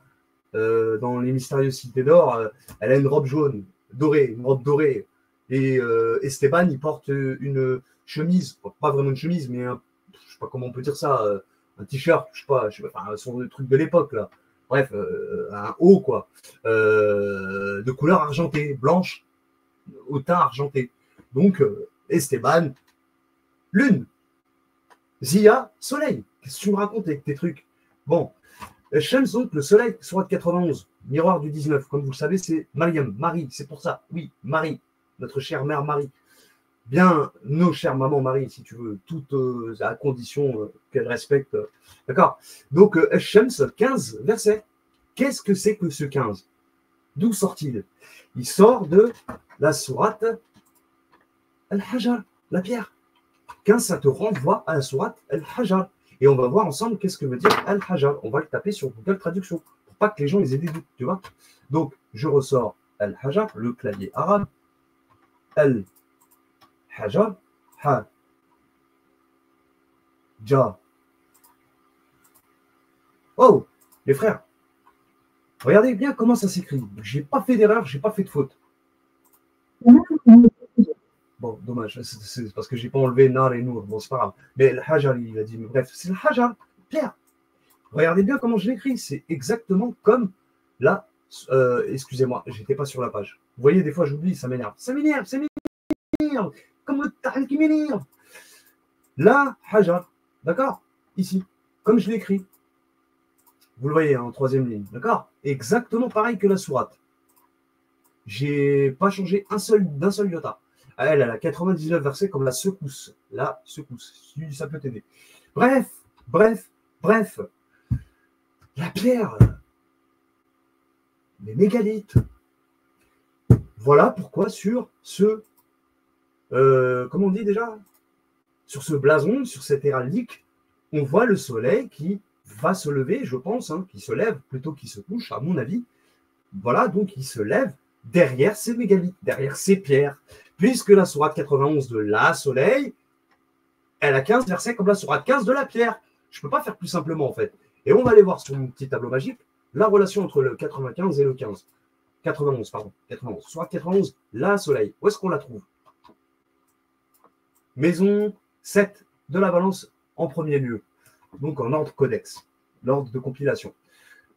dans les mystérieuses cités d'or, elle a une robe jaune, dorée, une robe dorée. Et Esteban, il porte une chemise, pas vraiment une chemise, mais je sais pas comment on peut dire ça, un t-shirt, je sais pas, enfin, son truc de l'époque, là. Bref, un haut, quoi, de couleur argentée, blanche, au teint argenté. Donc, Esteban, lune. Zia, soleil. Qu'est-ce que tu me racontes avec tes trucs? Bon, Shams, donc, le soleil, sourate 91, miroir du 19. Comme vous le savez, c'est Mariam, Marie. C'est pour ça, oui, Marie, notre chère mère Marie. Bien, nos chères mamans Marie, si tu veux, toutes à condition qu'elles respectent. D'accord? Donc, Shams, 15 versets. Qu'est-ce que c'est que ce 15? D'où sort-il? Il sort de la sourate Al-Hajar, la pierre. 15, ça te renvoie à la sourate Al-Hajar. Et on va voir ensemble qu'est-ce que veut dire Al-Hajar. On va le taper sur Google Traduction pour pas que les gens les aient des doutes, tu vois. Donc, je ressors Al-Hajar, le clavier arabe. Al-Hajar, Ha, Ja. Oh, les frères, regardez bien comment ça s'écrit. J'ai pas fait d'erreur, j'ai pas fait de faute. Bon, dommage, c'est parce que j'ai pas enlevé Nar et Nour. Bon, c'est pas grave. Mais le Hajar, il a dit, mais bref, c'est le Hajar, pierre. Regardez bien comment je l'écris. C'est exactement comme là. Excusez-moi, j'étais pas sur la page. Vous voyez, des fois, j'oublie, ça m'énerve. Ça m'énerve, ça m'énerve. Comme le Tahal qui m'énerve. La Hajar, d'accord? Ici, comme je l'écris. Vous le voyez, en troisième ligne, d'accord? Exactement pareil que la sourate. J'ai pas changé d'un seul iota. Elle a 99 versets comme la secousse. La secousse. Si ça peut t'aider. Bref. La pierre. Les mégalithes. Voilà pourquoi sur ce. Comment on dit déjà? Sur ce blason, sur cette héraldique, on voit le soleil qui va se lever, je pense, hein, qui se lève plutôt qu'il se couche, à mon avis. Voilà, donc il se lève derrière ces mégalithes, derrière ces pierres. Puisque la sourate 91 de la soleil, elle a 15 versets comme la sourate 15 de la pierre. Je ne peux pas faire plus simplement, en fait. Et on va aller voir sur mon petit tableau magique la relation entre le 95 et le 15. 91, pardon. 91. Sourate 91, la soleil. Où est-ce qu'on la trouve? Maison 7 de la balance en premier lieu. Donc en ordre codex, l'ordre de compilation.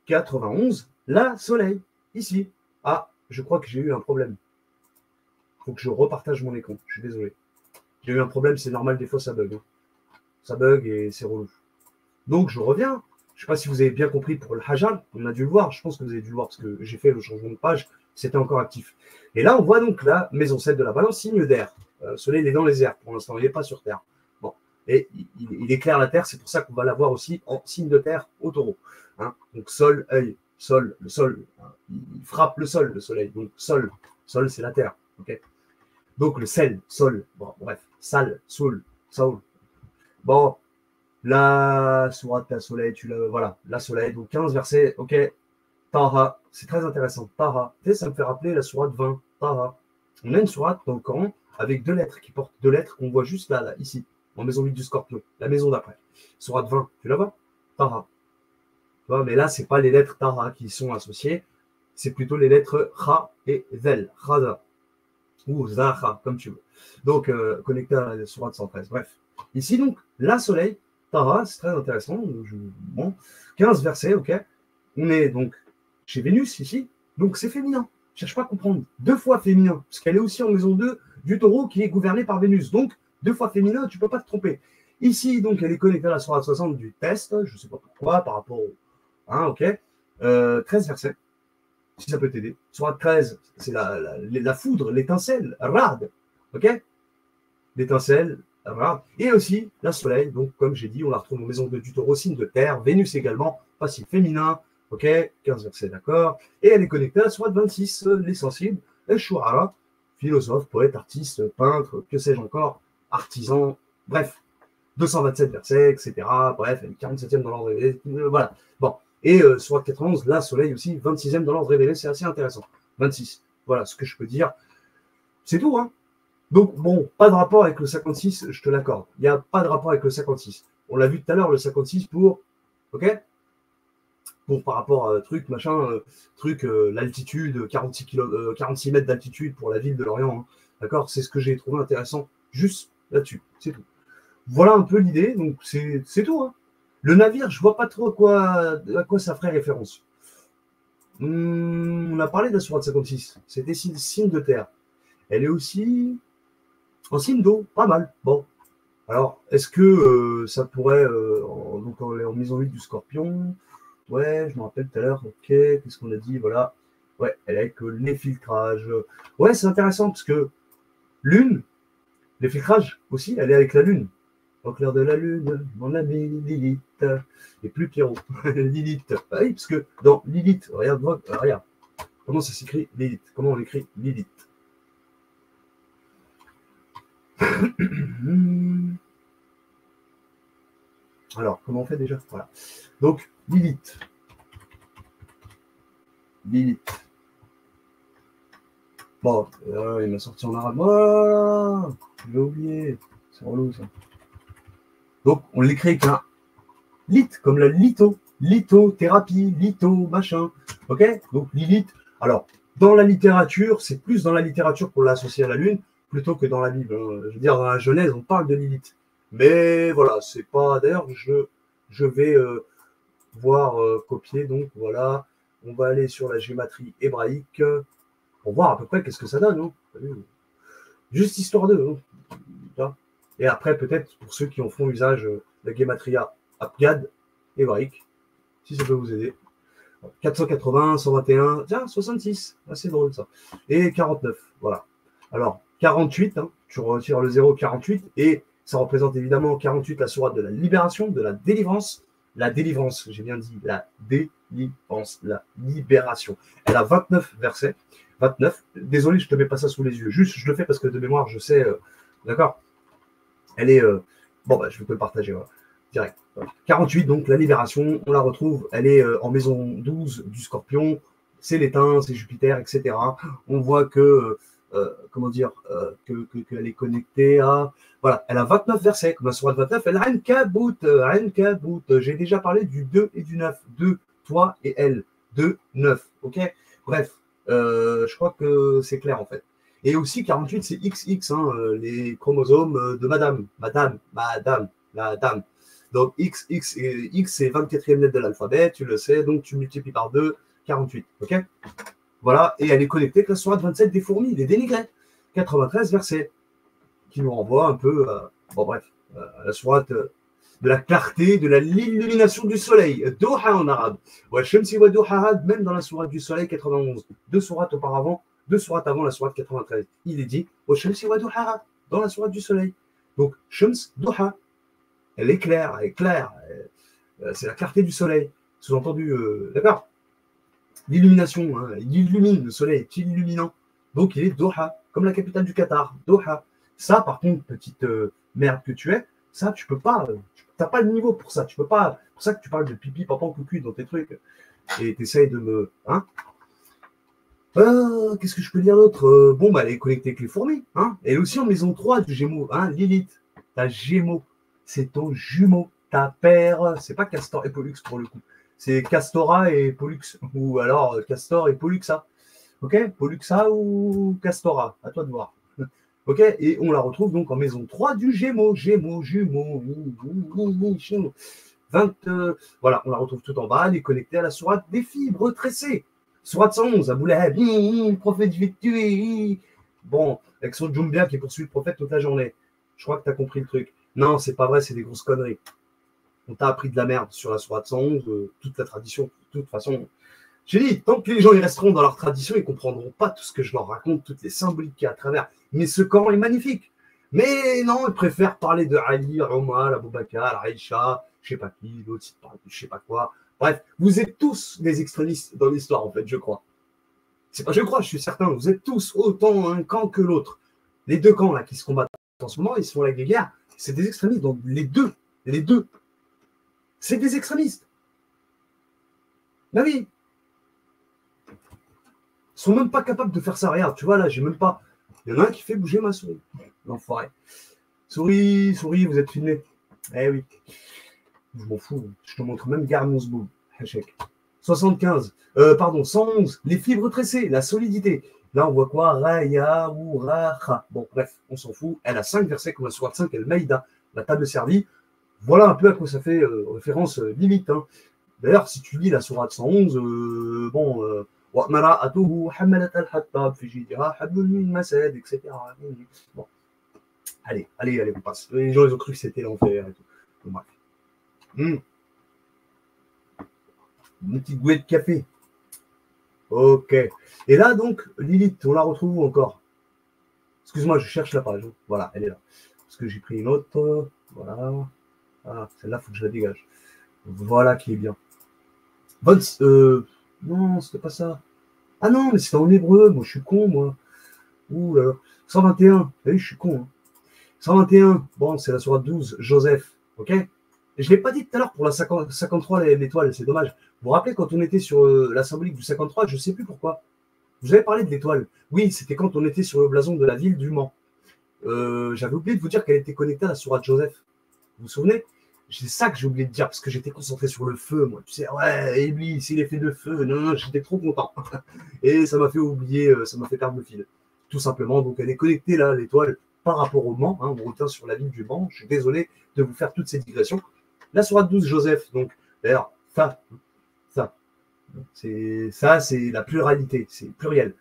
91, la soleil. Ici. Ah, je crois que j'ai eu un problème. Il faut que je repartage mon écran. Je suis désolé. J'ai eu un problème, c'est normal, des fois ça bug. Hein. Ça bug et c'est relou. Donc je reviens. Je ne sais pas si vous avez bien compris pour le Hajar. On a dû le voir. Je pense que vous avez dû le voir parce que j'ai fait le changement de page. C'était encore actif. Et là, on voit donc la maison 7 de la balance, signe d'air. Le soleil il est dans les airs pour l'instant. Il n'est pas sur Terre. Bon. Et il éclaire la Terre. C'est pour ça qu'on va l'avoir aussi en signe de terre au taureau. Hein. Donc sol, œil, sol, le sol. Hein. Il frappe le sol, le soleil. Donc sol. Sol, c'est la Terre. Okay. Donc le sel, sol, bon, bref, sal, soul, saul. Bon, la sourate, la soleil, voilà, la soleil, donc 15 versets, ok, Taha, c'est très intéressant, Taha, tu sais, ça me fait rappeler la sourate 20, Taha, On a une sourate dans le Coran avec 2 lettres qui portent 2 lettres qu'on voit juste là, ici, en maison 8 du Scorpion, la maison d'après. Sourate 20, tu la vois? Taha. Tu vois, mais là, ce n'est pas les lettres Taha qui sont associées, c'est plutôt les lettres Kha et Zel, Khada, ou Zaha, comme tu veux. Donc, connecté à la sourate 113. Bref. Ici, donc, la soleil, Taha, c'est très intéressant. Bon, 15 versets, ok. On est donc chez Vénus ici, donc c'est féminin. Je cherche pas à comprendre. 2 fois féminin, parce qu'elle est aussi en maison 2 du taureau qui est gouvernée par Vénus. Donc, 2 fois féminin, tu peux pas te tromper. Ici, donc, elle est connectée à la sourate 60 du test, je sais pas pourquoi, par rapport au. Hein, ok. 13 versets, si ça peut t'aider. Sourate 13, c'est la foudre, l'étincelle, rad, ok. L'étincelle, rad. Et aussi la soleil, donc, comme j'ai dit, on la retrouve en maison 2 du taureau, signe de terre, Vénus également, facile féminin. Ok, 15 versets, d'accord. Et elle est connectée à la sourate 26, les sensibles, El Shuara, philosophe, poète, artiste, peintre, que sais-je encore, artisan, bref, 227 versets, etc. Bref, elle est 47e dans l'ordre révélé, voilà. Bon, et sourate 91, la soleil aussi, 26e dans l'ordre révélé, c'est assez intéressant. 26, voilà ce que je peux dire. C'est tout, hein. Donc, bon, pas de rapport avec le 56, je te l'accorde. Il n'y a pas de rapport avec le 56. On l'a vu tout à l'heure, le 56 pour, ok, pour par rapport à truc, machin, l'altitude, 46 mètres d'altitude pour la ville de Lorient. Hein. D'accord. C'est ce que j'ai trouvé intéressant juste là-dessus. C'est tout. Voilà un peu l'idée. Donc, c'est tout. Hein. Le navire, je vois pas trop à quoi ça ferait référence. On a parlé de la sourate 56. C'était signe de terre. Elle est aussi en signe d'eau. Pas mal. Bon. Alors, est-ce que ça pourrait. Donc, on est en maison 8 du scorpion. Ouais, je me rappelle tout à l'heure. Ok, qu'est-ce qu'on a dit? Voilà. Ouais, elle est avec les filtrages. Ouais, c'est intéressant parce que Lune, les filtrages aussi, elle est avec la Lune. Au clair de la Lune, mon ami Lilith. Et plus Pierrot. Lilith. Ah oui, parce que dans Lilith, regarde, regarde. Comment ça s'écrit Lilith? Comment on écrit Lilith? Alors, comment on fait déjà? Voilà. Donc, Lilith. Lilith. Bon, il m'a sorti en arabe. Oh, j'ai oublié. C'est relou, ça. Donc, on l'écrit avec un lit, comme la lithothérapie, machin. Ok. Donc, Lilith. Alors, dans la littérature, c'est plus dans la littérature qu'on l'a associé à la Lune, plutôt que dans la Bible. Hein. Je veux dire, dans la Genèse, on parle de Lilith. Mais voilà, c'est pas. D'ailleurs, je vais voir copier. Donc, voilà. On va aller sur la gématrie hébraïque pour voir à peu près qu'est-ce que ça donne. Hein. Juste histoire d'eux. Hein. Et après, peut-être, pour ceux qui en font usage, la Gematria Abgad, hébraïque, si ça peut vous aider. 480, 121, tiens, 66, assez drôle ça. Et 49, voilà. Alors, 48, hein, tu retires le 0, 48, et ça représente évidemment 48, la sourate de la libération, de la délivrance. La délivrance, j'ai bien dit, la délivrance, la libération. Elle a 29 versets. 29. Désolé, je ne te mets pas ça sous les yeux. Juste, je le fais parce que de mémoire, je sais. D'accord. Elle est. Bon, bah, je vais te le partager. Voilà. Direct. 48, donc la libération, on la retrouve. Elle est en maison 12 du scorpion. C'est l'étain, c'est Jupiter, etc. On voit que. Comment dire, qu'elle est connectée à. Voilà, elle a 29 versets, comme la sourate 29, elle a rien qu'à bout. J'ai déjà parlé du 2 et du 9. 2, toi et elle. 2, 9. Ok. Bref, je crois que c'est clair en fait. Et aussi 48, c'est XX, hein, les chromosomes de madame, la dame. Donc X, c'est 24e lettre de l'alphabet, tu le sais, donc tu multiplies par 2, 48. Ok. Voilà, et elle est connectée avec la sourate 27 des fourmis, des dénigrés. 93 versets, qui nous renvoie un peu, bon bref, à la sourate de la clarté, de l'illumination du soleil. Doha en arabe. Ouais, Shamsi wa Doha, même dans la sourate du soleil 91. 2 sourates avant la sourate 93. Il est dit au Shamsi wa Doha, dans la sourate du soleil. Donc, Shams, Doha, elle est claire, c'est la clarté du soleil. Sous-entendu, d'accord. L'illumination, hein, il illumine, le soleil est illuminant. Donc, il est Doha, comme la capitale du Qatar, Doha. Ça, par contre, petite merde que tu es, ça, tu peux pas, tu n'as pas le niveau pour ça. Tu peux pas, c'est pour ça que tu parles de pipi, papa, cucu dans tes trucs. Et tu essayes de me. Hein. Qu'est-ce que je peux dire d'autre? Bon, bah, elle est connectée avec les fourmis. Hein, elle est aussi en maison 3 du Gémeaux. Hein, Lilith, ta Gémeaux, c'est ton jumeau, ta paire. C'est pas Castor et Pollux pour le coup. C'est Castora et Pollux. Ou alors Castor et Polluxa. Ok, Polluxa ou Castora, à toi de voir. Ok, et on la retrouve donc en maison 3 du Gémeaux. Gémeaux, jumeaux, 20, voilà, on la retrouve tout en bas. Elle est connectée à la sourate des fibres tressées. Sourate 111, Abou Lahab, le prophète, je vais te tuer. Bon, avec son Jumbia qui poursuit le prophète toute la journée. Je crois que tu as compris le truc. Non, c'est pas vrai, c'est des grosses conneries. On t'a appris de la merde sur la sourate 111, toute la tradition. De toute façon, j'ai dit, tant que les gens ils resteront dans leur tradition, ils ne comprendront pas tout ce que je leur raconte, toutes les symboliques qu'il y a à travers. Mais ce Coran est magnifique. Mais non, ils préfèrent parler de Ali, Omar, Abou Bakr, Aïcha, je sais pas qui, l'autre, je sais pas quoi. Bref, vous êtes tous des extrémistes dans l'histoire, en fait, je crois. C'est pas je crois, je suis certain. Vous êtes tous autant un camp que l'autre. Les deux camps là qui se combattent en ce moment, ils se font la guerre. C'est des extrémistes. Donc les deux, c'est des extrémistes. Ben oui. Ils sont même pas capables de faire ça. Regarde, tu vois là, j'ai même pas. Il y en a un qui fait bouger ma souris. L'enfoiré. Souris, vous êtes filmé. Eh oui. Je m'en fous. Je te montre même Garde Mousbou. Hachek. 75. Pardon, 111. Les fibres tressées, la solidité. Là, on voit quoi? Raya ou Racha. Bon, bref, on s'en fout. Elle a 5 versets comme la sourate 5, elle Maïda, la table servie. Voilà un peu à quoi ça fait référence limite. Hein. D'ailleurs, si tu lis la sourate 111, bon, etc. Bon, allez, on passe. Les gens, ils ont cru que c'était l'enfer et tout. Bon, bref. Une petite bouée de café. Ok. Et là, donc, Lilith, on la retrouve encore. Excuse-moi, je cherche la page. Voilà, elle est là. Parce que j'ai pris une autre. Voilà. Ah, celle-là, il faut que je la dégage. Voilà qui est bien. Non, c'était pas ça. Ah non, mais c'était en hébreu. Moi, je suis con, moi. Ouh là là. 121. Oui, je suis con. Hein. 121. Bon, c'est la sourate 12. Joseph. Ok. Je ne l'ai pas dit tout à l'heure pour la 53, l'étoile, c'est dommage. Vous vous rappelez quand on était sur la symbolique du 53, je ne sais plus pourquoi. Vous avez parlé de l'étoile. Oui, c'était quand on était sur le blason de la ville du Mans. J'avais oublié de vous dire qu'elle était connectée à la sourate Joseph. Vous vous souvenez? C'est ça que j'ai oublié de dire, parce que j'étais concentré sur le feu, moi. Tu sais, ouais, Iblis, il est fait de feu. Non, j'étais trop content. Et ça m'a fait oublier, ça m'a fait perdre le fil. Tout simplement, donc elle est connectée là, l'étoile, par rapport au Mans. Hein, on retient sur la ville du Mans. Je suis désolé de vous faire toutes ces digressions. La sourate 12, Joseph, donc, d'ailleurs, ça, c'est la pluralité, c'est pluriel.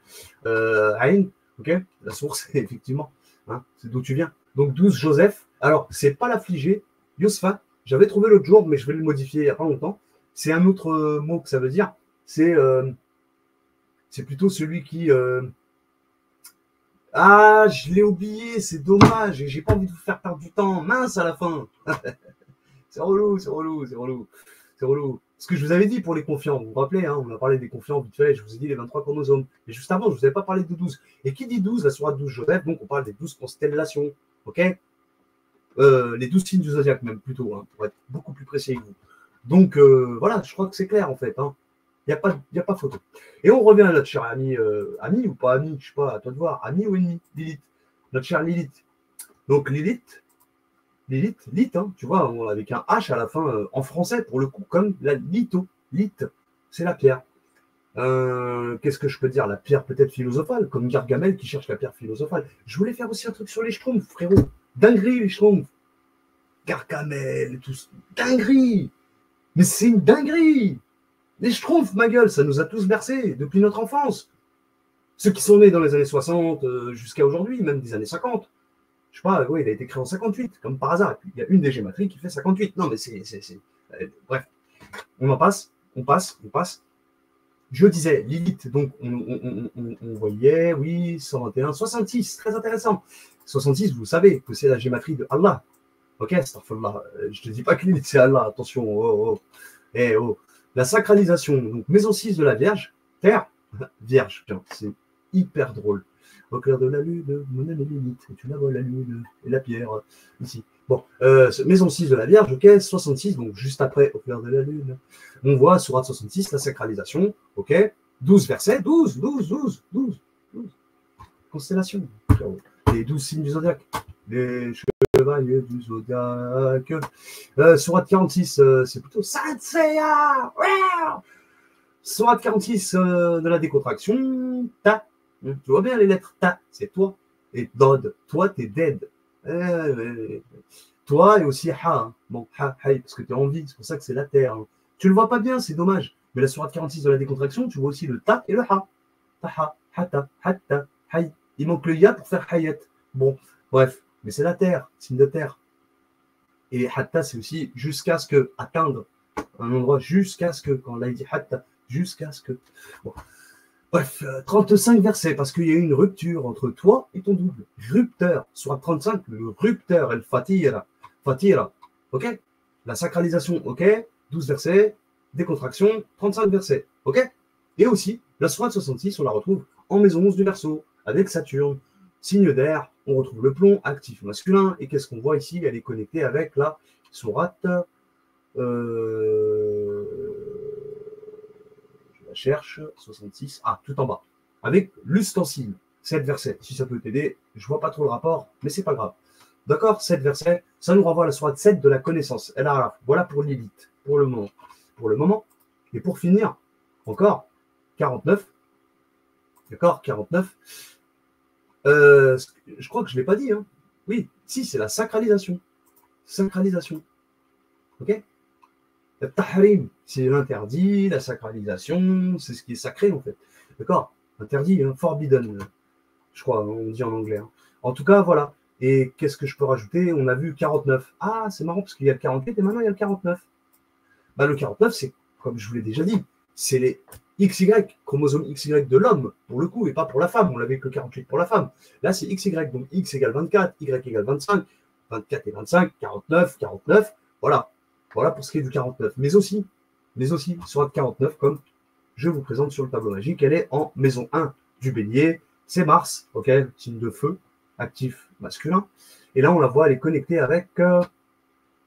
Aïn, ok, la source, effectivement, hein, c'est d'où tu viens. Donc 12, Joseph. Alors, c'est pas l'affligé, Yosfa, j'avais trouvé l'autre jour, mais je vais le modifier il n'y a pas longtemps. C'est un autre mot que ça veut dire. C'est plutôt celui qui. Ah, je l'ai oublié, c'est dommage, et j'ai pas envie de vous faire perdre du temps. Mince à la fin. C'est relou. Ce que je vous avais dit pour les confiants, vous vous rappelez, hein, on a parlé des confiants vite fait, je vous ai dit les 23 chromosomes. Mais juste avant, je ne vous avais pas parlé de 12. Et qui dit 12, la sourate 12 Joseph, donc on parle des 12 constellations. Ok, les 12 signes du zodiaque, même plutôt, hein, pour être beaucoup plus précis avec vous. Donc voilà, je crois que c'est clair en fait. Hein. Il n'y a pas photo. Et on revient à notre cher ami, ami ou pas ami, je ne sais pas, à toi de voir, ami ou ennemi, Lilith. Notre chère Lilith. Donc Lilith, hein, tu vois, avec un H à la fin, en français, pour le coup, comme la litho, lith, c'est la pierre. Qu'est-ce que je peux dire? La pierre peut-être philosophale, comme Gargamel qui cherche la pierre philosophale. Je voulais faire aussi un truc sur les schtroumpfs, frérot. Dinguerie, les schtroumpfs. Gargamel et tout ça. Dinguerie. Mais c'est une dinguerie. Les schtroumpfs, ma gueule, ça nous a tous bercés depuis notre enfance. Ceux qui sont nés dans les années 60 jusqu'à aujourd'hui, même des années 50. Je sais pas, oui, il a été créé en 58, comme par hasard. Et puis, il y a une des gématries qui fait 58. Non, mais c'est. Bref, on passe. Je disais, Lilith, donc on voyait, oui, 121, 66, très intéressant. 66, vous savez que c'est la gématrie de Allah. Ok, astaghfirullah. Je te dis pas que Lilith, c'est Allah, attention. Oh. La sacralisation, donc maison 6 de la Vierge, terre, vierge, c'est hyper drôle. Au clair de la lune, mon ami Lilith, et tu la vois la lune et la pierre, ici. Bon, maison 6 de la Vierge, ok, 66, donc juste après, au clair de la lune, on voit, sourate 66, la sacralisation, ok, 12 versets, 12. Constellation. Les 12 signes du zodiaque. Les chevaliers du zodiaque. Sourate 46, c'est plutôt Satsaya. Sourate 46 de la décontraction. Ta. Tu vois bien les lettres ta, c'est toi. Et dod, toi, t'es dead. Toi et aussi ha. Hein. Bon, ha, parce que t'es en vie, c'est pour ça que c'est la terre. Hein. Tu le vois pas bien, c'est dommage. Mais la sourate 46 de la décontraction, tu vois aussi le ta et le ha. Taha, hata, hatta, hay. Il manque le ya pour faire hayat. Bon, bref, mais c'est la terre, signe de terre. Et hatta, c'est aussi jusqu'à ce que, atteindre un endroit, jusqu'à ce que, quand on a dit hatta, jusqu'à ce que. Bon. Bref, 35 versets, parce qu'il y a eu une rupture entre toi et ton double. Rupteur, soit 35, le rupteur, el fatira. Fatira, ok? La sacralisation, ok? 12 versets, décontraction, 35 versets, ok? Et aussi, la sourate 66, on la retrouve en maison 11 du Verseau, avec Saturne, signe d'air, on retrouve le plomb actif masculin, et qu'est-ce qu'on voit ici? Elle est connectée avec la sourate... cherche, 66, tout en bas, avec l'ustensile, 7 versets, si ça peut t'aider, je vois pas trop le rapport, mais c'est pas grave. D'accord, 7 versets, ça nous renvoie à la sourate 7 de la connaissance. Voilà pour l'élite, pour le moment. Et pour finir, encore, 49, d'accord, 49, je crois que je ne l'ai pas dit, hein. Oui, si, c'est la sacralisation. Sacralisation. Ok? Le tahrim, c'est l'interdit, la sacralisation, c'est ce qui est sacré en fait. D'accord? Interdit, hein, forbidden, je crois, on dit en anglais. Hein. En tout cas, voilà. Et qu'est-ce que je peux rajouter? On a vu 49. Ah, c'est marrant parce qu'il y a le 48 et maintenant il y a le 49. Bah, le 49, c'est, comme je vous l'ai déjà dit, c'est les XY, chromosomes XY de l'homme, pour le coup, et pas pour la femme. On l'avait que 48 pour la femme. Là, c'est XY, donc X égale 24, Y égale 25, 24 et 25, 49, voilà. Voilà pour ce qui est du 49. Mais aussi, sur le 49, comme je vous présente sur le tableau magique, elle est en maison 1 du bélier. C'est Mars, ok, signe de feu, actif masculin. Et là, on la voit, elle est connectée avec...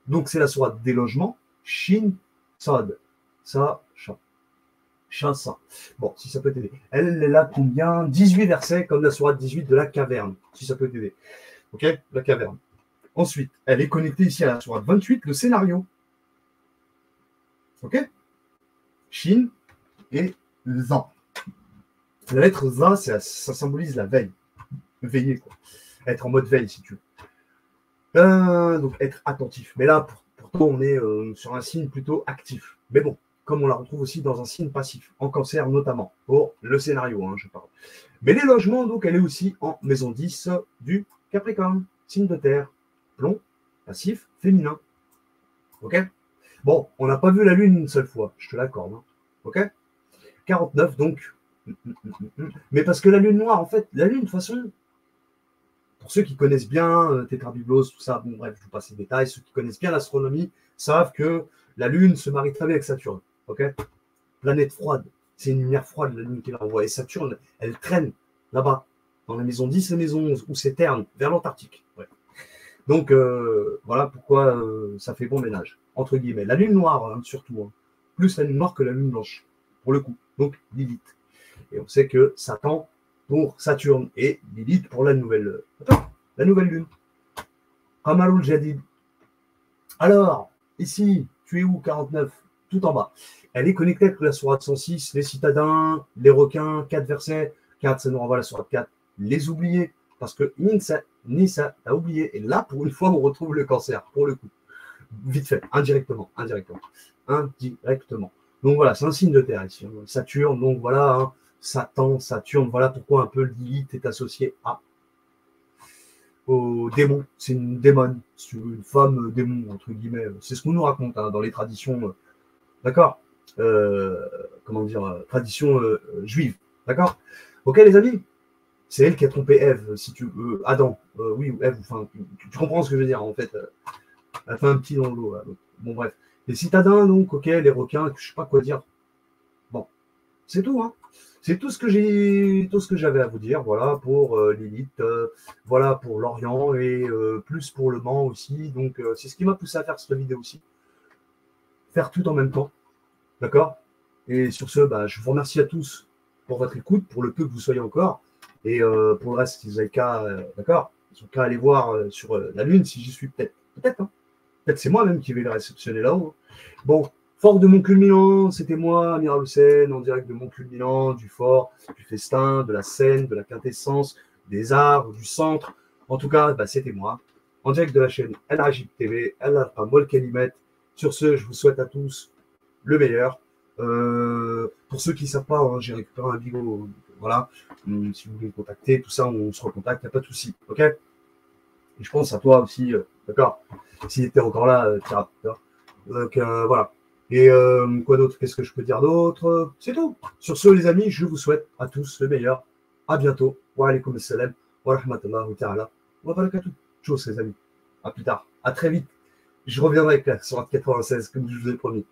donc, c'est la sourate des logements, Shin, Sod, ça, ça. Bon, si ça peut t'aider. Elle est là combien? 18 versets, comme la sourate 18 de la caverne, si ça peut t'aider. Ok, la caverne. Ensuite, elle est connectée ici à la sourate 28, le scénario. Ok? Shin et Za. La lettre Za, ça symbolise la veille. Veiller, quoi. Être en mode veille, si tu veux. Donc, être attentif. Mais là, pourtant, on est sur un signe plutôt actif. Mais bon, comme on la retrouve aussi dans un signe passif, en cancer notamment, pour le scénario, hein, je parle. Mais les logements, donc, elle est aussi en maison 10 du Capricorne, signe de terre, plomb, passif, féminin. Ok? Bon, on n'a pas vu la Lune une seule fois, je te l'accorde. Hein. Ok? 49, donc. Mais parce que la Lune noire, en fait, la Lune, de toute façon, pour ceux qui connaissent bien Tétrabiblos, tout ça, bon, bref, je vous passe les détails, ceux qui connaissent bien l'astronomie savent que la Lune se marie très bien avec Saturne. Ok? Planète froide. C'est une lumière froide, la Lune qui l'envoie. Et Saturne, elle traîne là-bas, dans la maison 10 et maison 11, où c'est terne, vers l'Antarctique. Ouais. Donc, voilà pourquoi ça fait bon ménage, entre guillemets. La lune noire, hein, surtout. Hein. Plus la lune noire que la lune blanche, pour le coup. Donc, Lilith. Et on sait que Satan pour Saturne et Lilith pour la nouvelle lune. Qamarul Jadid. Alors, ici, tu es où, 49? Tout en bas. Elle est connectée avec la sourate 106, les citadins, les requins, 4 versets. 4, ça nous renvoie à la sourate 4. Les oubliés. Parce que Nissa a oublié. Et là, pour une fois, on retrouve le cancer, pour le coup. Vite fait, indirectement. Donc voilà, c'est un signe de terre ici. Hein. Saturne, donc voilà, hein. Satan, Saturne, voilà pourquoi un peu Lilith est associé au démon. C'est une démon, une femme démon, entre guillemets. C'est ce qu'on nous raconte hein, dans les traditions, d'accord comment dire, traditions juives. D'accord? Ok, les amis? C'est elle qui a trompé Ève, si tu veux. Adam, oui, ou Ève, enfin, tu comprends ce que je veux dire, en fait. Elle fait un petit dans l'eau. Bon, bref. Les citadins, donc, ok, les requins, je sais pas quoi dire. Bon, c'est tout, hein. C'est tout ce que j'avais à vous dire, voilà, pour Lilith, voilà, pour l'Orient et plus pour le Mans aussi. Donc, c'est ce qui m'a poussé à faire cette vidéo aussi. Faire tout en même temps, d'accord? Et sur ce, je vous remercie à tous pour votre écoute, pour le peu que vous soyez encore. Et pour le reste, si vous avez qu'à, d'accord, ils ont qu'à aller voir sur la Lune si j'y suis peut-être. Peut-être, hein. Peut-être c'est moi-même qui vais le réceptionner là-haut, hein. Bon, fort de Mont-Culminant, c'était moi, Amiral Hussein, en direct de Mont-Culminant, du fort, du festin, de la scène, de la quintessence, des arts, du centre. En tout cas, bah, c'était moi, en direct de la chaîne El Rajib TV, El Arqam Wal Kalimet. Sur ce, je vous souhaite à tous le meilleur. Pour ceux qui ne savent pas, hein, j'ai récupéré un bigot. Voilà. Si vous voulez me contacter, tout ça, on se recontacte, il n'y a pas de souci. OK? Et je pense à toi aussi, d'accord? S'il était encore là, Tira. Donc voilà. Et quoi d'autre? Qu'est-ce que je peux dire d'autre? C'est tout. Sur ce, les amis, je vous souhaite à tous le meilleur. À bientôt. Wa alaykoum assalam. Wa rahmatullahi ta'ala. Wa barakatuh. Tchuss, les amis. À plus tard. À très vite. Je reviendrai avec la soirée 96, comme je vous ai promis.